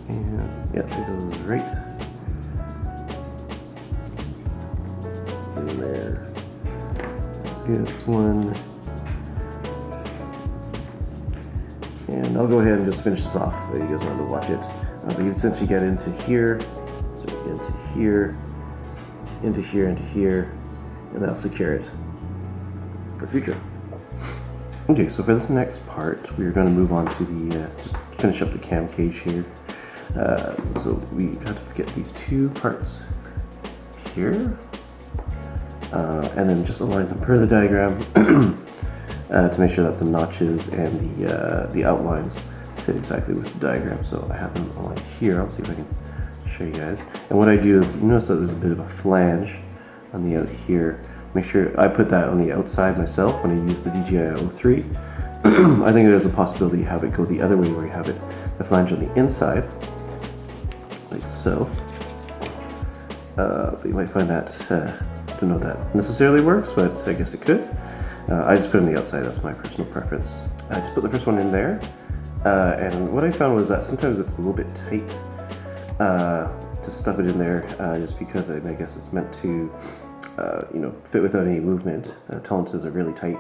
And yeah, it goes right in there. Sounds good. One. And I'll go ahead and just finish this off. You guys don't have to watch it. But you essentially get into here, so into here, into here, into here, and that'll secure it for future. Okay, so for this next part, we're going to move on to the, just finish up the cam cage here. So we have to get these two parts here, and then just align them per the diagram to make sure that the notches and the outlines fit exactly with the diagram. So I have them aligned here. I'll see if I can show you guys. And what I do is, you notice that there's a bit of a flange on the out here. Make sure I put that on the outside myself when I use the DJI O3. I think there's a possibility you have it go the other way, where you have the flange on the inside, like so. But you might find that, don't know if that necessarily works, but I guess it could. I just put it on the outside, that's my personal preference. I just put the first one in there, and what I found was that sometimes it's a little bit tight to stuff it in there, just because I guess it's meant to fit without any movement. Tolerances are really tight.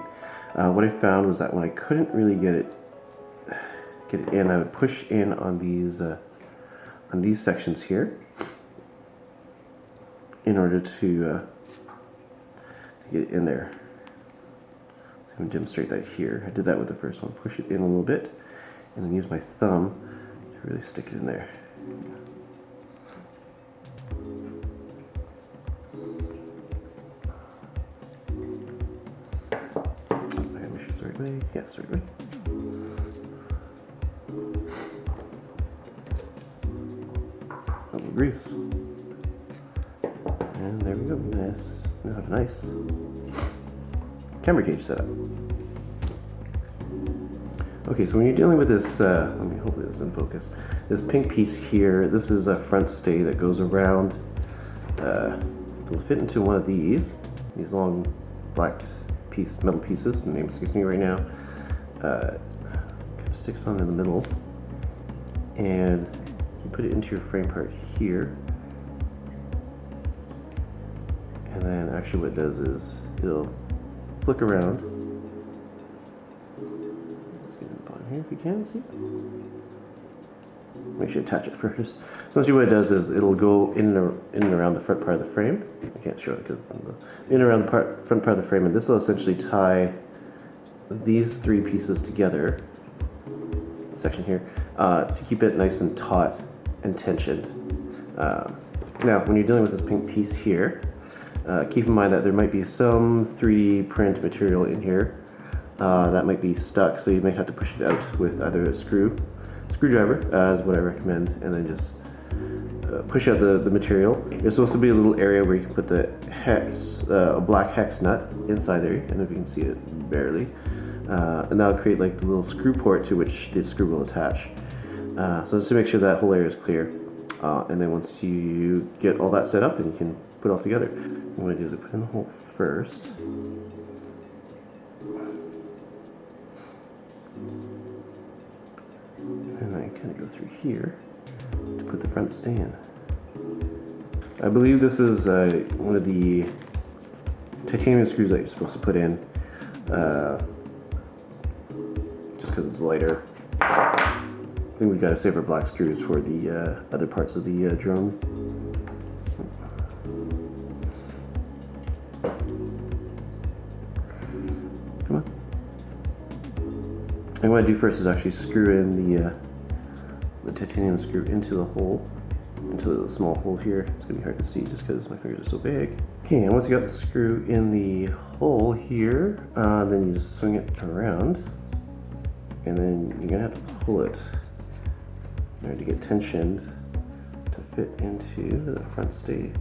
What I found was that when I couldn't really get it in, I would push in on these sections here in order to get it in there. So I'm going to demonstrate that here. I did that with the first one. Push it in a little bit, and then use my thumb to really stick it in there. Yeah, it's the right way. A little grease. And there we go. Nice. Now have a nice camera cage setup. Okay, so when you're dealing with this, hopefully this is in focus. This pink piece here, this is a front stay that goes around. It'll fit into one of these long black metal pieces. The name escapes me right now. Sticks on in the middle, and you put it into your frame part here, and then actually what it does is it'll flick around. Let's get it on here if you can see. Make sure you attach it first. Essentially what it does is it'll go in and around the front part of the frame. I can't show it because in and around the front part of the frame, and this will essentially tie these three pieces together, section here, to keep it nice and taut and tensioned. Now, when you're dealing with this pink piece here, keep in mind that there might be some 3D print material in here that might be stuck, so you might have to push it out with either a screwdriver, is what I recommend, and then just push out the material. There's supposed to be a little area where you can put the hex, a black hex nut inside there. I don't know if you can see it barely. And that'll create like the little screw port to which the screw will attach. So just to make sure that whole area is clear. And then once you get all that set up, then you can put it all together. What I do is I put in the hole first. And I kind of go through here to put the front stay in. I believe this is one of the titanium screws that you're supposed to put in, just because it's lighter. I think we've got to save our black screws for the other parts of the drone. Come on. And what I do first is actually screw in the titanium screw into the hole, into the small hole here. It's going to be hard to see just because my fingers are so big. Okay, and once you got the screw in the hole here, then you just swing it around, and then you're going to have to pull it in order to get tensioned to fit into the front stay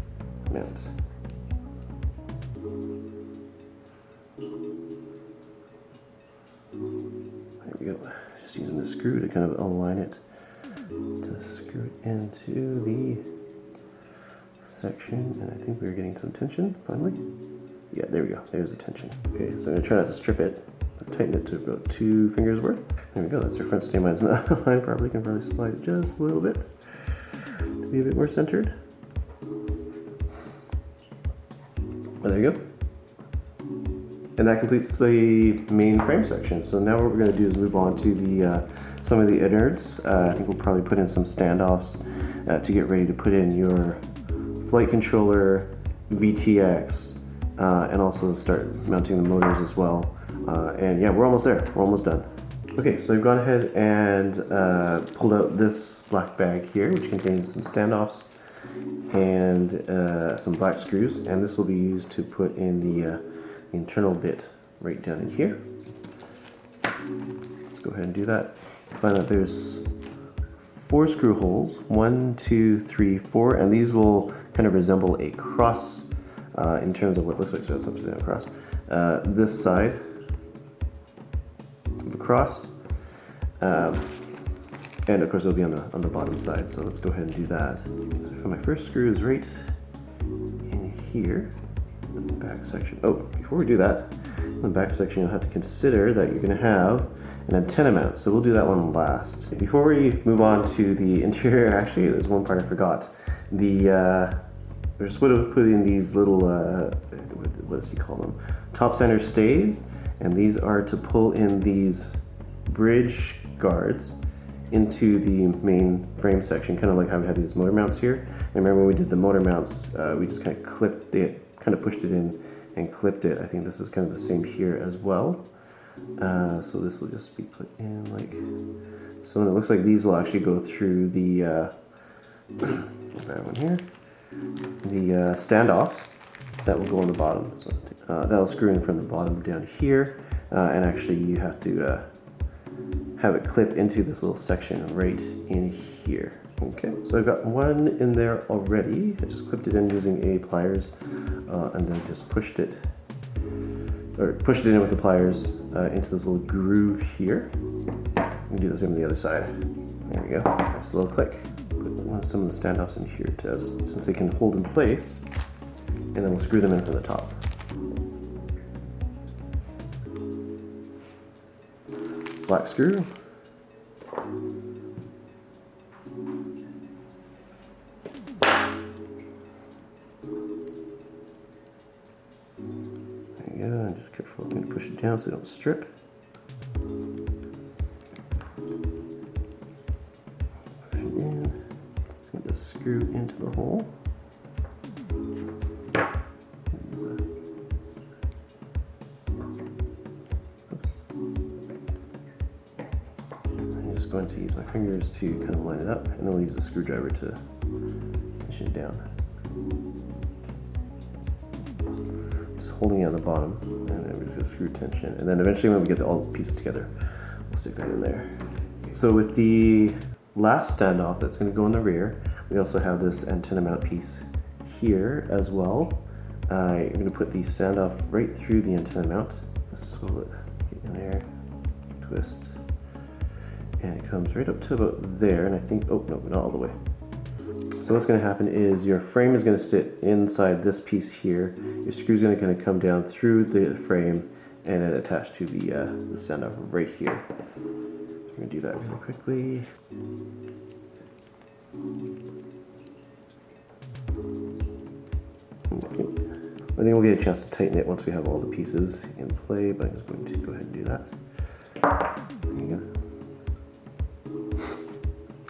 mount. There we go. Just using the screw to kind of align it to screw it into the section, and I think we're getting some tension finally. Yeah, there we go. There's the tension. Okay, so I'm gonna try not to strip it, but tighten it to about 2 fingers worth. There we go. That's our front stay. Mine's not aligned properly. Can probably slide it just a little bit to be a bit more centered. Well, there you go. And that completes the main frame section. So now what we're going to do is move on to the some of the innards. I think we'll probably put in some standoffs to get ready to put in your flight controller, VTX, and also start mounting the motors as well. And yeah, we're almost there. We're almost done. Okay, so I've gone ahead and pulled out this black bag here, which contains some standoffs and some black screws, and this will be used to put in the internal bit right down in here. Let's go ahead and do that. Find that there's 4 screw holes, 1, 2, 3, 4, and these will kind of resemble a cross in terms of what it looks like. So it's upside down cross. This side of the cross, and of course it'll be on the bottom side. So let's go ahead and do that. So for my first screw is right in here in the back section. Oh, before we do that, in the back section you'll have to consider that you're going to have an antenna mount. So we'll do that one last. Before we move on to the interior, actually there's one part I forgot. We're supposed to put in these little, what does he call them? Top center stays, and these are to pull in these bridge guards into the main frame section, kind of like how we had these motor mounts here. And remember when we did the motor mounts, we just kind of clipped it, kind of pushed it in and clipped it. I think this is kind of the same here as well. So this will just be put in like so, and it looks like these will actually go through the that one here, the standoffs that will go on the bottom. So that'll screw in from the bottom down here, and actually you have to have it clip into this little section right in here. Okay, so I've got one in there already. I just clipped it in using a pliers, and then just pushed it in with the pliers into this little groove here. We can do the same on the other side. There we go. Nice little click. Put some of the standoffs in here since they can hold in place, and then we'll screw them in from the top. Black screw. There you go, and just careful, I'm going to push it down so you don't strip. Push it in. It's going to screw into the hole. Going to use my fingers to kind of line it up, and then we'll use a screwdriver to push it down. Just holding it on the bottom, and then we're just going to screw tension, and then eventually when we get all the pieces together, we'll stick that in there. So with the last standoff that's going to go in the rear, we also have this antenna mount piece here as well. You're going to put the standoff right through the antenna mount, just swivel it, get in there, twist. And it comes right up to about there, and I think, oh no, not all the way. So what's going to happen is your frame is going to sit inside this piece here. Your screw's going to kind of come down through the frame and then attach to the standoff right here. So I'm going to do that really quickly. Okay. I think we'll get a chance to tighten it once we have all the pieces in play, but I'm just going to go ahead and do that. There you go.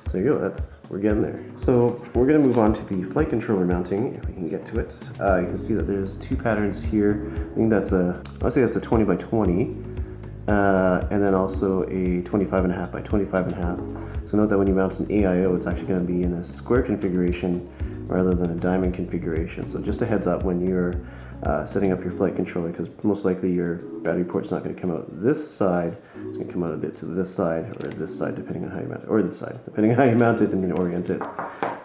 So there you go, we're getting there. So we're gonna move on to the flight controller mounting, if we can get to it. You can see that there's 2 patterns here. I think that's I'll say that's a 20 by 20, and then also a 25.5 by 25.5. So note that when you mount an AIO, it's actually gonna be in a square configuration rather than a diamond configuration. So just a heads up when you're setting up your flight controller, because most likely your battery port's not going to come out this side. It's going to come out a bit to this side or this side, depending on how you mount it, or this side, depending on how you mount it and orient it.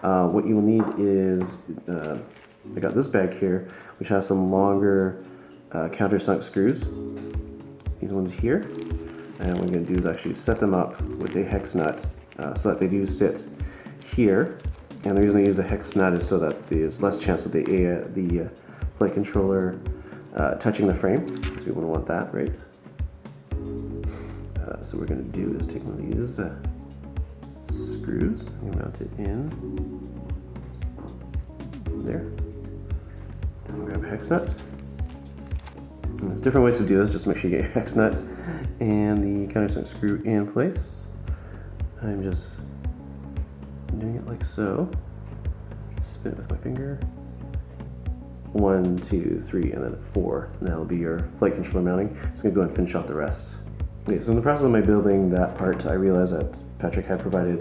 What you will need is, I got this bag here, which has some longer countersunk screws. These ones here. And what I'm going to do is actually set them up with a hex nut so that they do sit here. And the reason I use a hex nut is so that there's less chance of the flight controller touching the frame, because we wouldn't want that, right? So what we're going to do is take one of these screws and mount it in there. And grab a hex nut. And there's different ways to do this, just make sure you get your hex nut and the countersunk screw in place. I'm just doing it like so. Spin it with my finger. 1, 2, 3, and then 4. And that'll be your flight controller mounting. Just gonna go and finish off the rest. Okay, so in the process of my building that part, I realized that Patrick had provided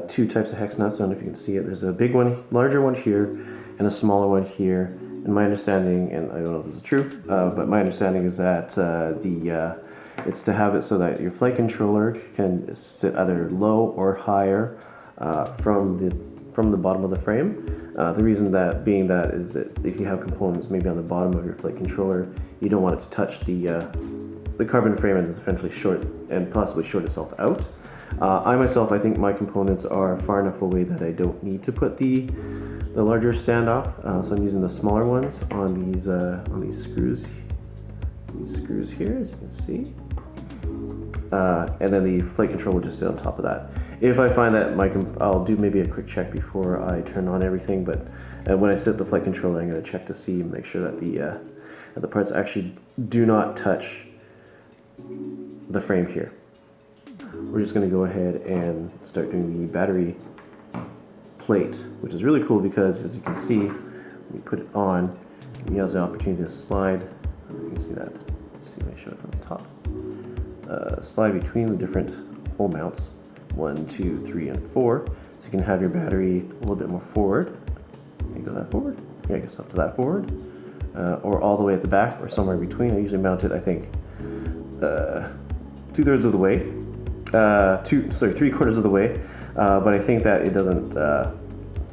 2 types of hex nuts. I don't know if you can see it. There's a big one, larger one here, and a smaller one here. And my understanding, and I don't know if this is true, but my understanding is that it's to have it so that your flight controller can sit either low or higher from the bottom of the frame. The reason that being that is that if you have components maybe on the bottom of your flight controller, you don't want it to touch the carbon frame and essentially short and possibly short itself out. I think my components are far enough away that I don't need to put the larger standoff. So I'm using the smaller ones on these screws. These screws here, as you can see. And then the flight control will just sit on top of that. If I find that I'll do maybe a quick check before I turn on everything, but when I set the flight controller, I'm going to check to see and make sure that the parts actually do not touch the frame here. We're just going to go ahead and start doing the battery plate, which is really cool because, as you can see, when you put it on, it has the opportunity to slide. You can see that. Let's see if I show it from the top. Slide between the different hole mounts, 1, 2, 3, and 4. So you can have your battery a little bit more forward. You go that forward. Yeah, I guess up to that forward, or all the way at the back, or somewhere in between. I usually mount it, I think, 2/3 of the way. 3/4 of the way. But I think that it doesn't.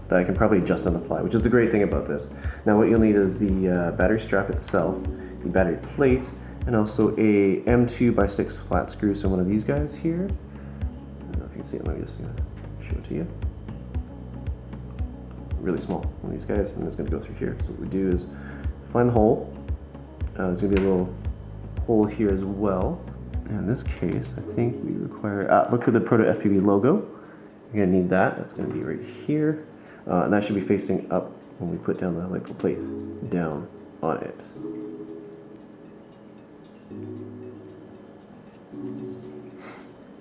That I can probably adjust on the fly, which is the great thing about this. Now, what you'll need is the battery strap itself, the battery plate, and also a M2x6 flat screw. So one of these guys here. I don't know if you can see it. Let me just show it to you. Really small, one of these guys, and it's going to go through here. So what we do is find the hole. There's going to be a little hole here as well. In this case, I think we require, look for the ProtoFPV logo. You're going to need that. That's going to be right here. And that should be facing up when we put down the lipo plate down on it.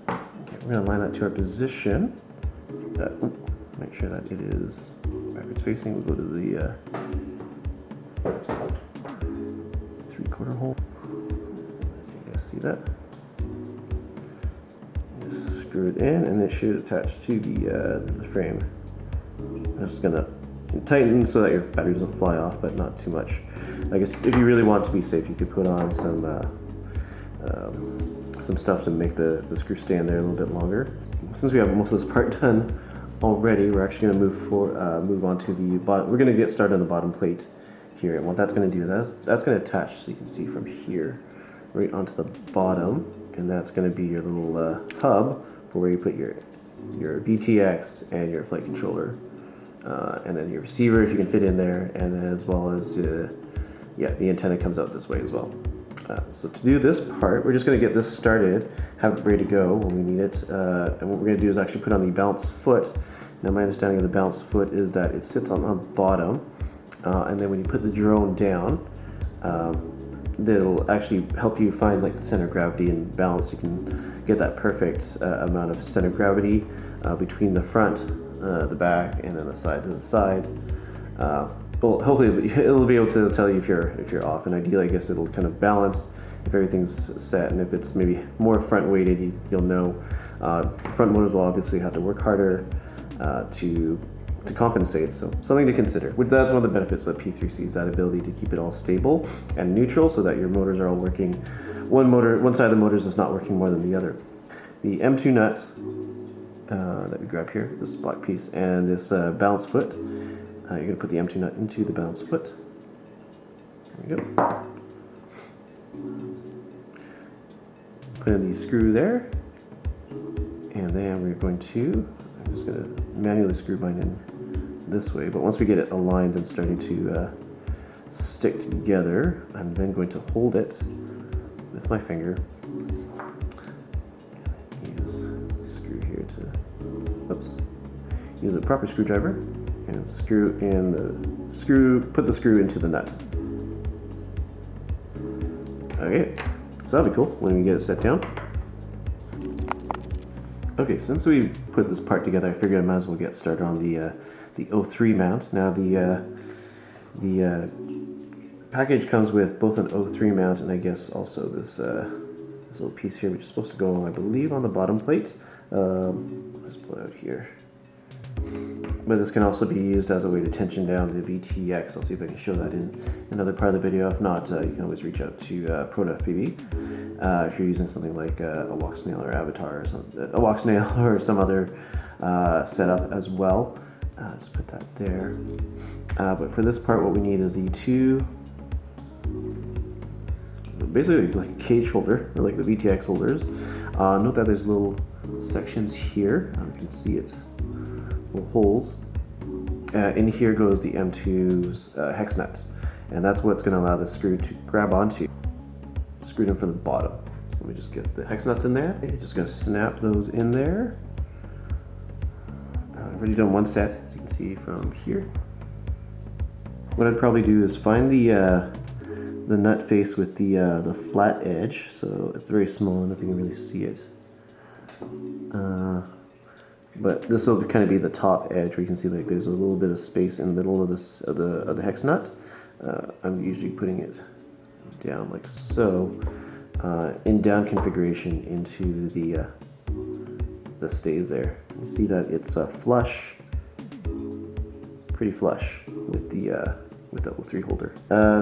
Okay, we're going to line that to our position. Make sure that it is backwards facing. We'll go to the 3/4 hole. You guys see that? Just screw it in, and it should attach to the frame. That's gonna tighten so that your battery doesn't fly off, but not too much. I guess if you really want to be safe, you could put on some stuff to make the screw stay in there a little bit longer. Since we have most of this part done already, we're actually going to move on to the bottom. We're going to get started on the bottom plate here, and what that's going to do, that's going to attach, so you can see from here right onto the bottom, and that's going to be your little hub for where you put your VTX and your flight controller, and then your receiver if you can fit in there, and then as well as the antenna comes out this way as well. So to do this part, we're just going to get this started, have it ready to go when we need it, and what we're going to do is actually put on the balanced foot. Now my understanding of the balanced foot is that it sits on the bottom, and then when you put the drone down, that'll actually help you find like the center of gravity and balance. You can get that perfect amount of center of gravity between the front, the back, and then the side to the side. Well, hopefully it'll be able to tell you if you're off, and ideally I guess it'll kind of balance if everything's set, and if it's maybe more front weighted, you'll know. Front motors will obviously have to work harder to compensate, so something to consider. That's one of the benefits of P3C, is that ability to keep it all stable and neutral so that your motors are all working. One side of the motors is not working more than the other. The M2 nut that we grab here, this black piece, and this balanced foot, you're going to put the M2 nut into the balanced foot. There we go. Put in the screw there, and then we're going to, I'm just going to manually screw mine in this way, but once we get it aligned and starting to stick together, I'm then going to hold it with my finger. Use the screw here to, use a proper screwdriver and put the screw into the nut. Okay, so that'll be cool when we get it set down. Okay, since we put this part together, I figured I might as well get started on the O3 mount. Now the The package comes with both an O3 mount and I guess also this little piece here, which is supposed to go, I believe, on the bottom plate. Let's pull it out here. But this can also be used as a way to tension down the VTX. I'll see if I can show that in another part of the video. If not, you can always reach out to ProtoFPV if you're using something like a walk snail or avatar or some other setup as well. Just put that there. But for this part, what we need is the two, basically like a cage holder, or like the VTX holders. Note that there's little sections here. You can see it, little holes. In here goes the M2's hex nuts, and that's what's going to allow the screw to grab onto. Screwed in from the bottom. So let me just get the hex nuts in there. You're just going to snap those in there. I've already done one set, as you can see from here. What I'd probably do is find the nut face with the flat edge, so it's very small enough you can really see it. But this will kind of be the top edge where you can see like there's a little bit of space in the middle of this of the hex nut. I'm usually putting it down like so, in down configuration into the stays there. You see that it's flush, pretty flush with the O3 holder.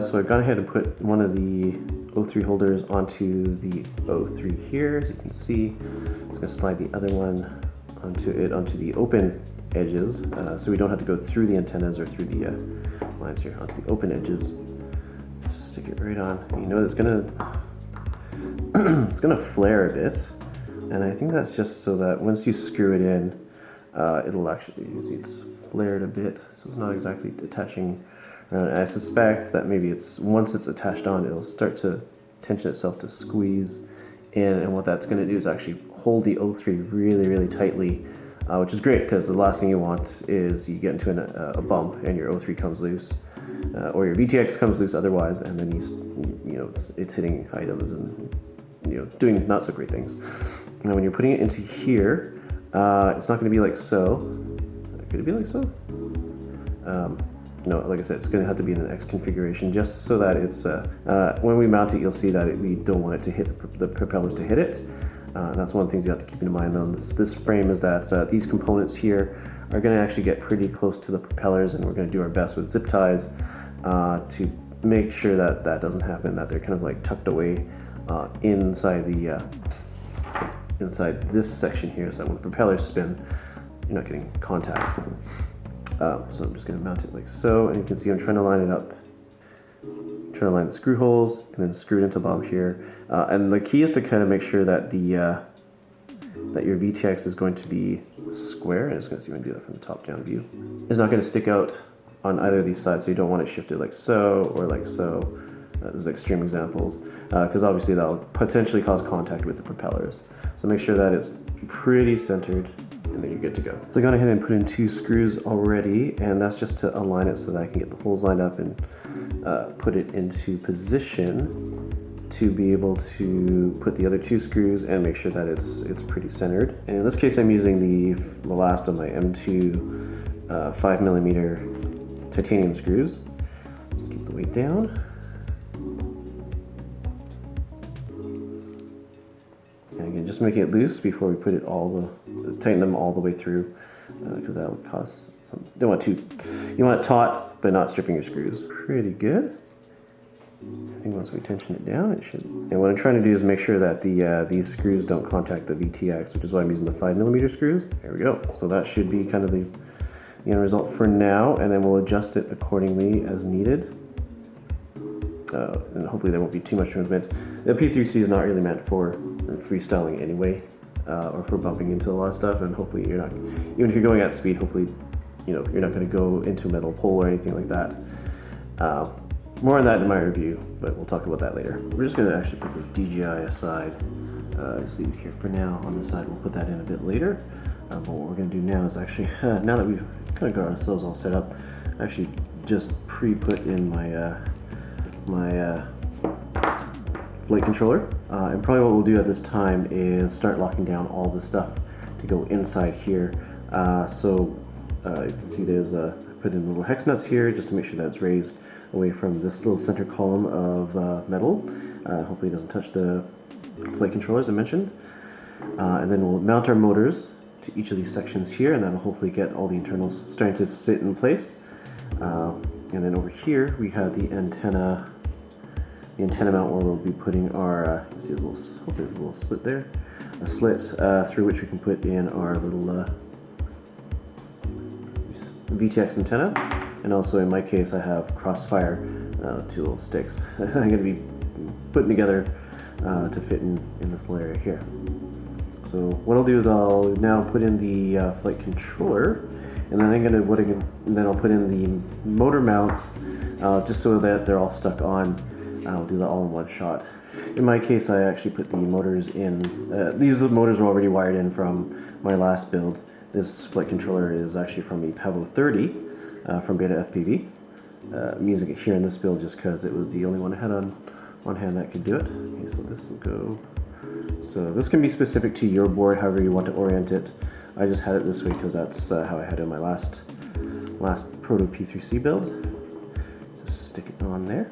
So I've gone ahead and put one of the O3 holders onto the O3 here, as you can see. I'm just going to slide the other one onto the open edges, so we don't have to go through the antennas or through the lines here, onto the open edges. Just stick it right on. You know it's gonna it's gonna flare a bit, and I think that's just so that once you screw it in, it'll actually, you can see it's flared a bit, so it's not exactly attaching. I suspect that maybe once it's attached on, it'll start to tension itself to squeeze in, and what that's going to do is actually hold the O3 really, really tightly, which is great because the last thing you want is you get into a bump and your O3 comes loose, or your VTX comes loose otherwise, and then you know it's hitting items and doing not so great things. Now when you're putting it into here, it's not going to be like so. Could it be like so? No, like I said, it's going to have to be in an X configuration just so that it's, when we mount it, you'll see that we don't want it to hit the propellers to hit it. That's one of the things you have to keep in mind on this frame, is that these components here are going to actually get pretty close to the propellers, and we're going to do our best with zip ties to make sure that that doesn't happen, that they're kind of like tucked away inside this section here, so that when the propellers spin, you're not getting contact. So I'm just going to mount it like so, and you can see I'm trying to line it up. Trying to line the screw holes and then screw it into the bottom here. And the key is to kind of make sure that that your VTX is going to be square. And it's going to see if I can do that from the top down view. It's not going to stick out on either of these sides, so you don't want it shifted like so or like so. These are extreme examples, because obviously that'll potentially cause contact with the propellers. So make sure that it's pretty centered, and then you're good to go. So I got ahead and put in 2 screws already, and that's just to align it so that I can get the holes lined up and put it into position to be able to put the other 2 screws and make sure that it's pretty centered. And in this case, I'm using the last of my M2 5mm titanium screws. Just keep the weight down. And again, just making it loose before we put it tighten them all the way through, because that would cause some. You want it taut, but not stripping your screws. Pretty good. I think once we tension it down, it should. And what I'm trying to do is make sure that these screws don't contact the VTX, which is why I'm using the 5mm screws. There we go. So that should be kind of the end result for now, and then we'll adjust it accordingly as needed. And hopefully there won't be too much movement. The P3C is not really meant for freestyling anyway, or for bumping into a lot of stuff, and hopefully you're not, even if you're going at speed, hopefully you're not going to go into a metal pole or anything like that. More on that in my review, but we'll talk about that later. We're just going to actually put this DJI aside, just leave it here for now on the side. We'll put that in a bit later. But what we're going to do now is actually, now that we've kind of got ourselves all set up, actually just pre-put in my flight controller. And probably what we'll do at this time is start locking down all the stuff to go inside here. So You can see there's put in little hex nuts here just to make sure that it's raised away from this little center column of metal. Hopefully it doesn't touch the flight controller as I mentioned. And then we'll mount our motors to each of these sections here, and that'll hopefully get all the internals starting to sit in place. And then over here we have the antenna mount where we'll be putting our, you see there's a little slit there, a slit through which we can put in our little VTX antenna. And also in my case I have Crossfire, 2 little sticks. I'm going to be putting together to fit in this little area here. So what I'll do is I'll now put in the flight controller, and then I'll put in the motor mounts just so that they're all stuck on. I'll do that all in one shot. In my case, I actually put the motors in. These motors were already wired in from my last build. This flight controller is actually from a Pavo 30 from Beta FPV. I'm using it here in this build just because it was the only one I had on hand that could do it. Okay, so this will go. So this can be specific to your board, however you want to orient it. I just had it this way because that's how I had it in my last ProtoP3C build. Just stick it on there.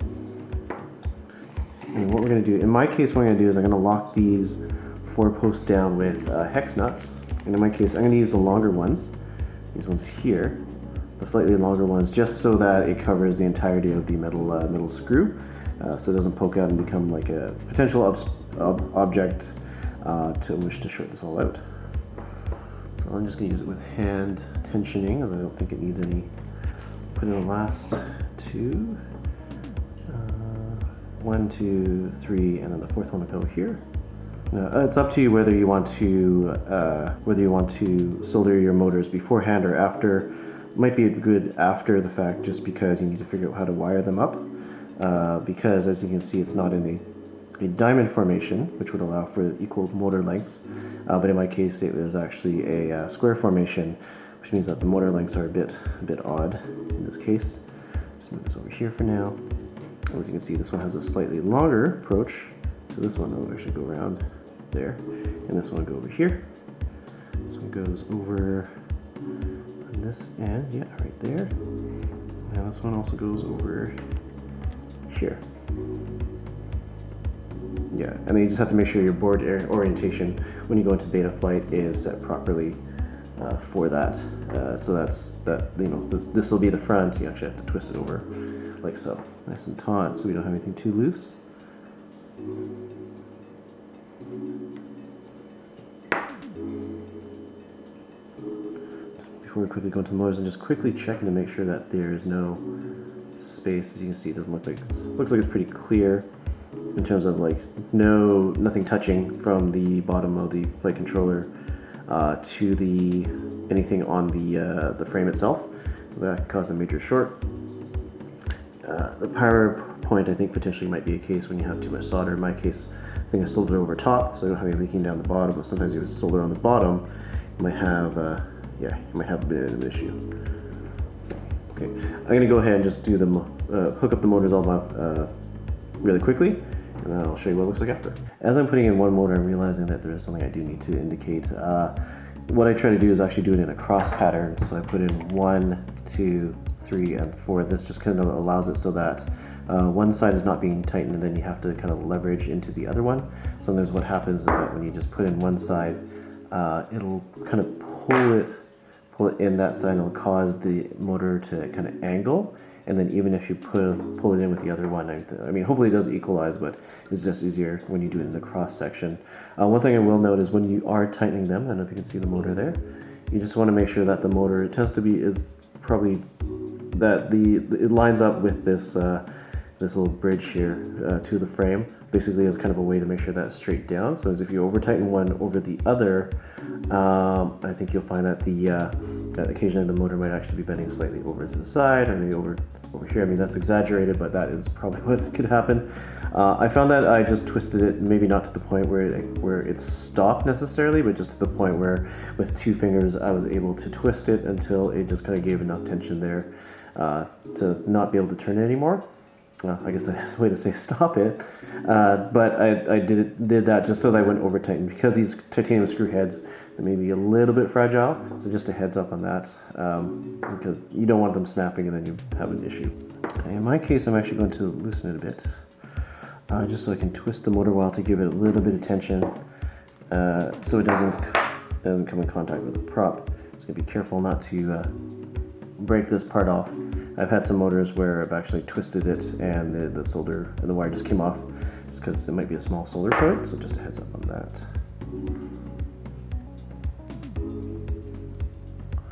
And what we're going to do, in my case, what I'm going to do is I'm going to lock these 4 posts down with hex nuts. And in my case, I'm going to use the longer ones, these ones here, the slightly longer ones, just so that it covers the entirety of the metal screw, so it doesn't poke out and become like a potential object to which to short this all out. So I'm just going to use it with hand tensioning, as I don't think it needs any. Put in the last 2. 1, 2, 3, and then the 4th one will go here. Now, it's up to you whether you want to solder your motors beforehand or after. Might be good after the fact, just because you need to figure out how to wire them up. Because as you can see, it's not in a diamond formation, which would allow for equal motor lengths. But in my case, it was actually a square formation, which means that the motor lengths are a bit odd in this case. Let's move this over here for now. As you can see, this one has a slightly longer approach. So this one will actually go around there, and this one will go over here. This one goes over on this end, yeah, right there. And this one also goes over here. Yeah, and then you just have to make sure your board orientation when you go into beta flight is set properly for that. So this will be the front. You actually have to twist it over like so, nice and taut, so we don't have anything too loose. Before we quickly go into the motors, I'm just quickly checking to make sure that there's no space. As you can see, it doesn't look like looks like it's pretty clear in terms of like nothing touching from the bottom of the flight controller to anything on the frame itself. So that can cause a major short. The power point, I think, potentially might be a case when you have too much solder. In my case, I think I soldered over top, so I don't have any leaking down the bottom. But sometimes you solder on the bottom, you might have a bit of an issue. Okay, I'm going to go ahead and just do hook up the motors all up really quickly, and then I'll show you what it looks like after. As I'm putting in one motor, I'm realizing that there is something I do need to indicate. What I try to do is actually do it in a cross pattern. So I put in 1, 2, 3, and 4. This just kind of allows it so that one side is not being tightened, and then you have to kind of leverage into the other one. Sometimes what happens is that when you just put in one side, it'll kind of pull it in that side, and it'll cause the motor to kind of angle. And then even if you pull it in with the other one, I mean, hopefully it does equalize, but it's just easier when you do it in the cross section. One thing I will note is when you are tightening them, I don't know if you can see the motor there, you just want to make sure that the motor, it tends to be, is probably that it lines up with this this little bridge here to the frame, basically as kind of a way to make sure that's straight down. So if you over tighten one over the other, I think you'll find that that occasionally the motor might actually be bending slightly over to the side, or maybe over here. I mean, that's exaggerated, but that is probably what could happen. I found that I just twisted it, maybe not to the point where it stopped necessarily, but just to the point where with 2 fingers I was able to twist it until it just kind of gave enough tension there to not be able to turn it anymore. I guess that's a way to say stop it, but I did that just so that I wouldn't over tighten, because these titanium screw heads that may be a little bit fragile. So just a heads up on that, because you don't want them snapping and then you have an issue. In my case, I'm actually going to loosen it a bit, just so I can twist the motor wheel to give it a little bit of tension, so it doesn't come in contact with the prop. Just gonna be careful not to break this part off. I've had some motors where I've actually twisted it and the solder and the wire just came off. It's because it might be a small solder point, so just a heads up on that.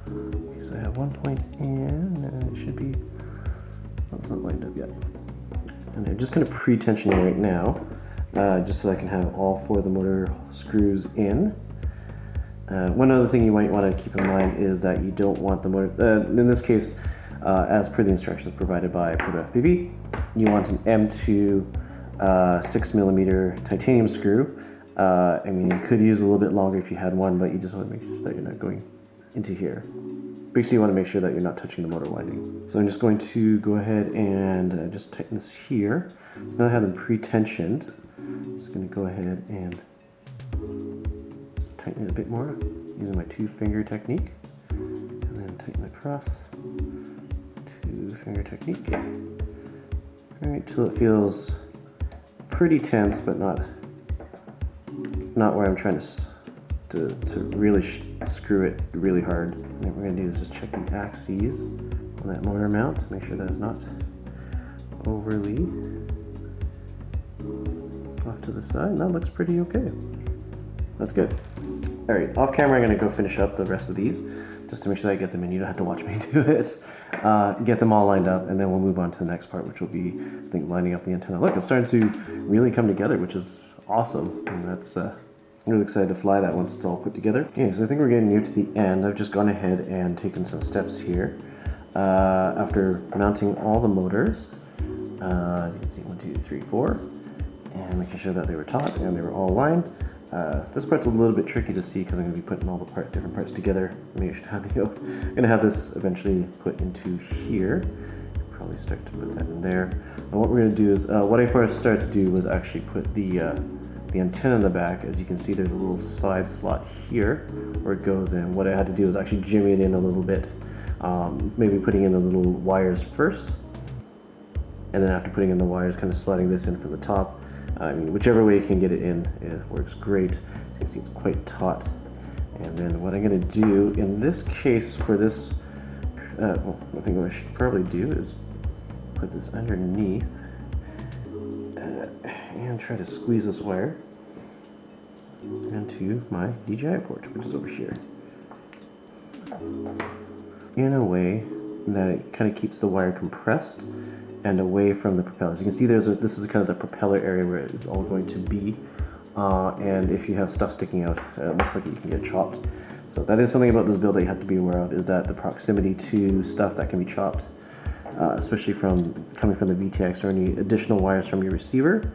Okay, so I have one point in, and it should be, oh, it's not lined up yet. And I'm just kind of pre-tensioning right now, just so I can have all 4 of the motor screws in. One other thing you might want to keep in mind is that you don't want the motor, in this case, as per the instructions provided by ProtoFPV, you want an M2 6mm titanium screw. I mean, you could use a little bit longer if you had one, but you just want to make sure that you're not going into here. Basically, you want to make sure that you're not touching the motor winding. So I'm just going to go ahead and just tighten this here. So now I have them pre-tensioned. I'm just going to go ahead and tighten it a bit more using my 2-finger technique, and then tighten across. 2-finger technique. All right, till it feels pretty tense, but not where I'm trying to really screw it really hard. And what we're gonna do is just check the axes on that motor mount, make sure that is not overly off to the side. That looks pretty okay. That's good. All right, off camera, I'm gonna go finish up the rest of these just to make sure that I get them in. You don't have to watch me do it. Get them all lined up, and then we'll move on to the next part, which will be, I think, lining up the antenna. Look, it's starting to really come together, which is awesome. And that's, I'm really excited to fly that once it's all put together. Okay, so I think we're getting near to the end. I've just gone ahead and taken some steps here. After mounting all the motors, as you can see, 1, 2, 3, 4, and making sure that they were taut and they were all aligned. This part's a little bit tricky to see because I'm going to be putting all the different parts together. Maybe I should have the oath. I'm going to have this eventually put into here. Probably start to put that in there. And what we're going to do is, what I first started to do was actually put the antenna in the back. As you can see, there's a little side slot here where it goes in. What I had to do is actually jimmy it in a little bit. Maybe putting in the little wires first, and then after putting in the wires, kind of sliding this in from the top. I mean, whichever way you can get it in, it works great. So you can see it's quite taut. And then what I'm going to do in this case for this, well, I think what I should probably do is put this underneath and try to squeeze this wire into my DJI port, which is over here, in a way that it kind of keeps the wire compressed and away from the propellers. You can see this is kind of the propeller area where it's all going to be, and if you have stuff sticking out, it looks like you can get chopped. So that is something about this build that you have to be aware of, is that the proximity to stuff that can be chopped, especially coming from the VTX, or any additional wires from your receiver,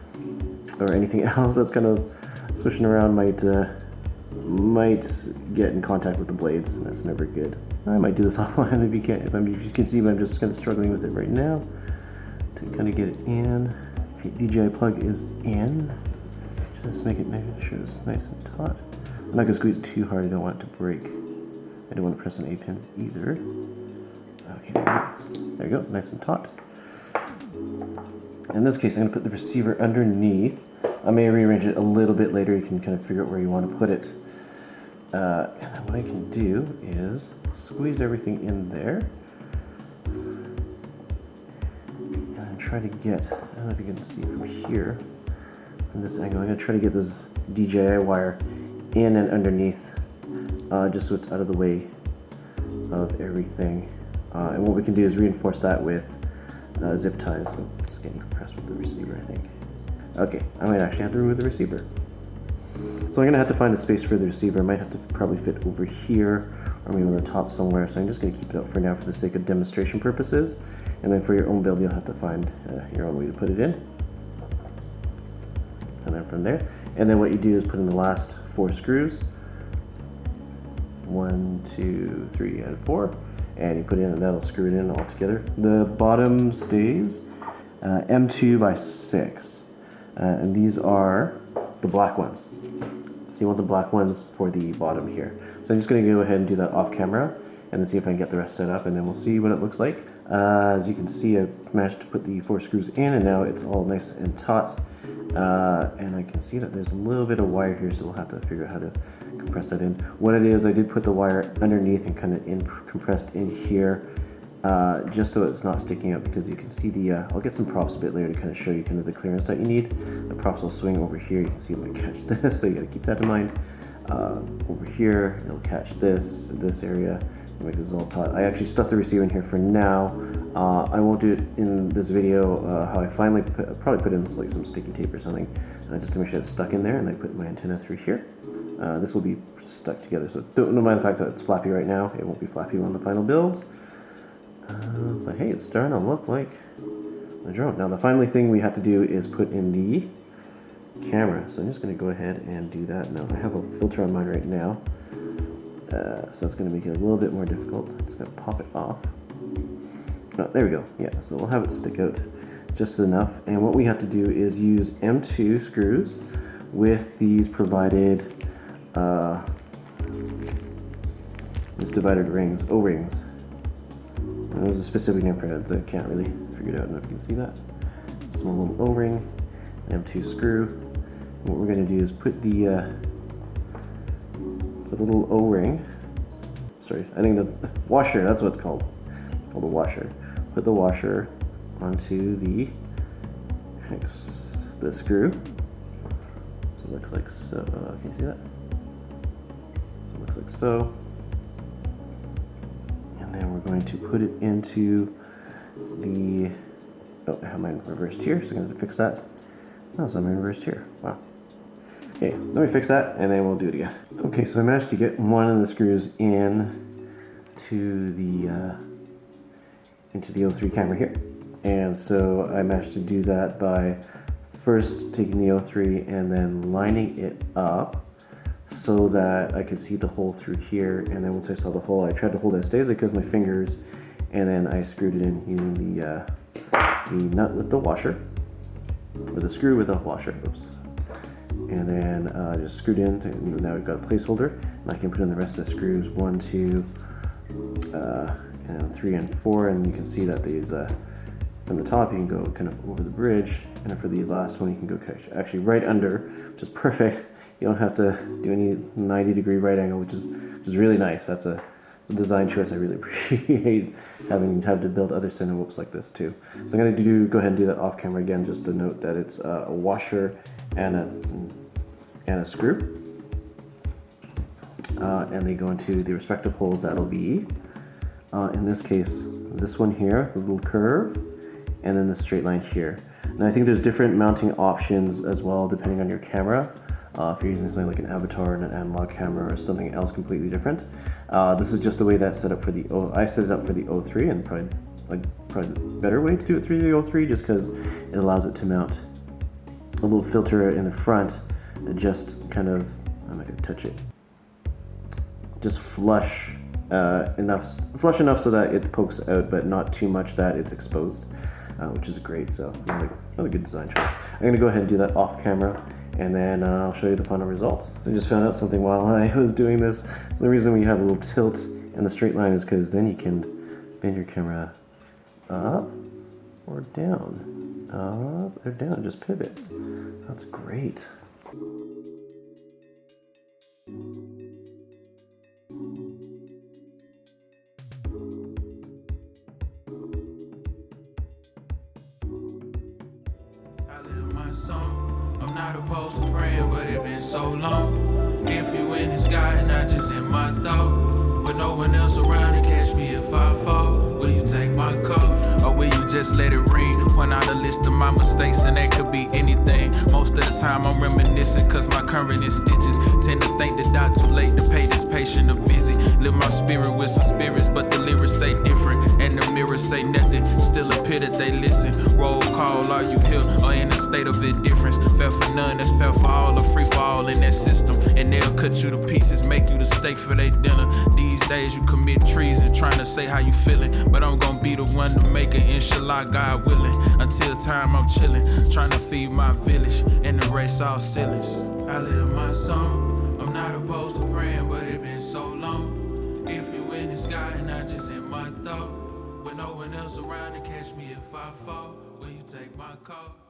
or anything else that's kind of swishing around might get in contact with the blades, and that's never good. I might do this offline if you can see, but I'm just kind of struggling with it right now to kind of get it in. Okay, DJI plug is in. Just make sure it's nice and taut. I'm not going to squeeze it too hard, I don't want it to break. I don't want to press on A-pins either. Okay, there we go, nice and taut. In this case, I'm going to put the receiver underneath. I may rearrange it a little bit later, you can kind of figure out where you want to put it. And then what I can do is squeeze everything in there. And then try to get, I don't know if you can see from here, from this angle, I'm going to try to get this DJI wire in and underneath, just so it's out of the way of everything. And what we can do is reinforce that with zip ties. So it's getting compressed with the receiver, I think. Okay, I might actually have to remove the receiver. So I'm going to have to find a space for the receiver. I might have to probably fit over here, or maybe on the top somewhere. So I'm just going to keep it out for now for the sake of demonstration purposes. And then for your own build, you'll have to find your own way to put it in. And then from there. And then what you do is put in the last 4 screws. 1, 2, 3, and 4. And you put in, and that'll screw it in all together. The bottom stays M2 by 6. And these are the black ones. So you want the black ones for the bottom here. So I'm just going to go ahead and do that off camera and then see if I can get the rest set up, and then we'll see what it looks like. As you can see, I managed to put the 4 screws in, and now it's all nice and taut. And I can see that there's a little bit of wire here, so we'll have to figure out how to compress that in. What I did is I did put the wire underneath and kind of compressed in here, just so it's not sticking out, because you can see the, I'll get some props a bit later to kind of show you kind of the clearance that you need. The props will swing over here. You can see it might catch this, so you gotta keep that in mind. Over here, it'll catch this area, and make this all taut. I actually stuffed the receiver in here for now. I won't do it in this video how I finally probably put in like some sticky tape or something, just to make sure it's stuck in there, and I put my antenna through here. This will be stuck together, so don't mind the fact that it's flappy right now. It won't be flappy on the final build. But hey, it's starting to look like a drone. Now the final thing we have to do is put in the camera. So I'm just going to go ahead and do that. Now I have a filter on mine right now, so it's going to make it a little bit more difficult. I'm just going to pop it off. Oh, there we go. Yeah, so we'll have it stick out just enough. And what we have to do is use M2 screws with these provided this divided rings, O-rings. There's a specific name for it. I can't really figure it out. I don't know if you can see that. Small little O-ring, M2 screw. And what we're going to do is put the little O-ring. Sorry, I think the washer. That's what it's called. It's called a washer. Put the washer onto the screw. So it looks like so. Can you see that? So it looks like so. And then we're going to put it into the, oh, I have mine reversed here, so I'm going to fix that. Oh, so I'm reversed here. Wow. Okay, let me fix that, and then we'll do it again. Okay, so I managed to get one of the screws in to the into the O3 camera here. And so I managed to do that by first taking the O3 and then lining it up so that I could see the hole through here. And then once I saw the hole, I tried to hold it as steady as I could with my fingers, and then I screwed it in using the nut with the washer, or the screw with the washer, oops. And then just screwed in, and now we've got a placeholder, and I can put in the rest of the screws, 1, 2, and 3 and 4, and you can see that these, from the top you can go kind of over the bridge, and for the last one you can go actually right under, which is perfect. You don't have to do any 90-degree right angle, which is really nice. It's a design choice I really appreciate, having to build other Cinewhoops like this too. So I'm going to go ahead and do that off camera again, just to note that it's a washer and a screw, and they go into the respective holes. That'll be in this case this one here, the little curve, and then the straight line here. And I think there's different mounting options as well depending on your camera. If you're using something like an Avatar and an analog camera or something else completely different. This is just the way that's set up for the I set it up for the O3, and probably the better way to do it through the O3, just because it allows it to mount a little filter in the front that just kind of, I'm not going to touch it, just flush enough so that it pokes out, but not too much that it's exposed, which is great. So another good design choice. I'm going to go ahead and do that off camera, and then I'll show you the final result. I just found out something while I was doing this. So the reason we have a little tilt and the straight line is because then you can bend your camera up or down. Up or down, it just pivots. That's great. I live my song. I'm not opposed to praying, but it been so long. If you in the sky, not just in my thought. With no one else around to catch me if I fall. Will you take my call? Or will you just let it ring? Point out a list of my mistakes, and that could be anything. Most of the time I'm reminiscing, cause my current is stitches. Tend to think that I'm too late to pay this patient a visit. Live my spirit with some spirits, but the lyrics say different, and the mirrors say nothing. Still appear that they listen. Roll call, are you here or in a state of indifference? Fair for none, that's fair for all, a free for all in that system. And they'll cut you to pieces, make you the steak for their dinner. These days you commit treason, trying to say how you feeling, but I'm gonna be the one to make it, inshallah, God willing. Until time I'm chilling, trying to feed my village and erase all ceilings. I live my song. opposed to praying, but it been so long. If you in the sky and not just in my thought, with no one else around to catch me if I fall, will you take my call?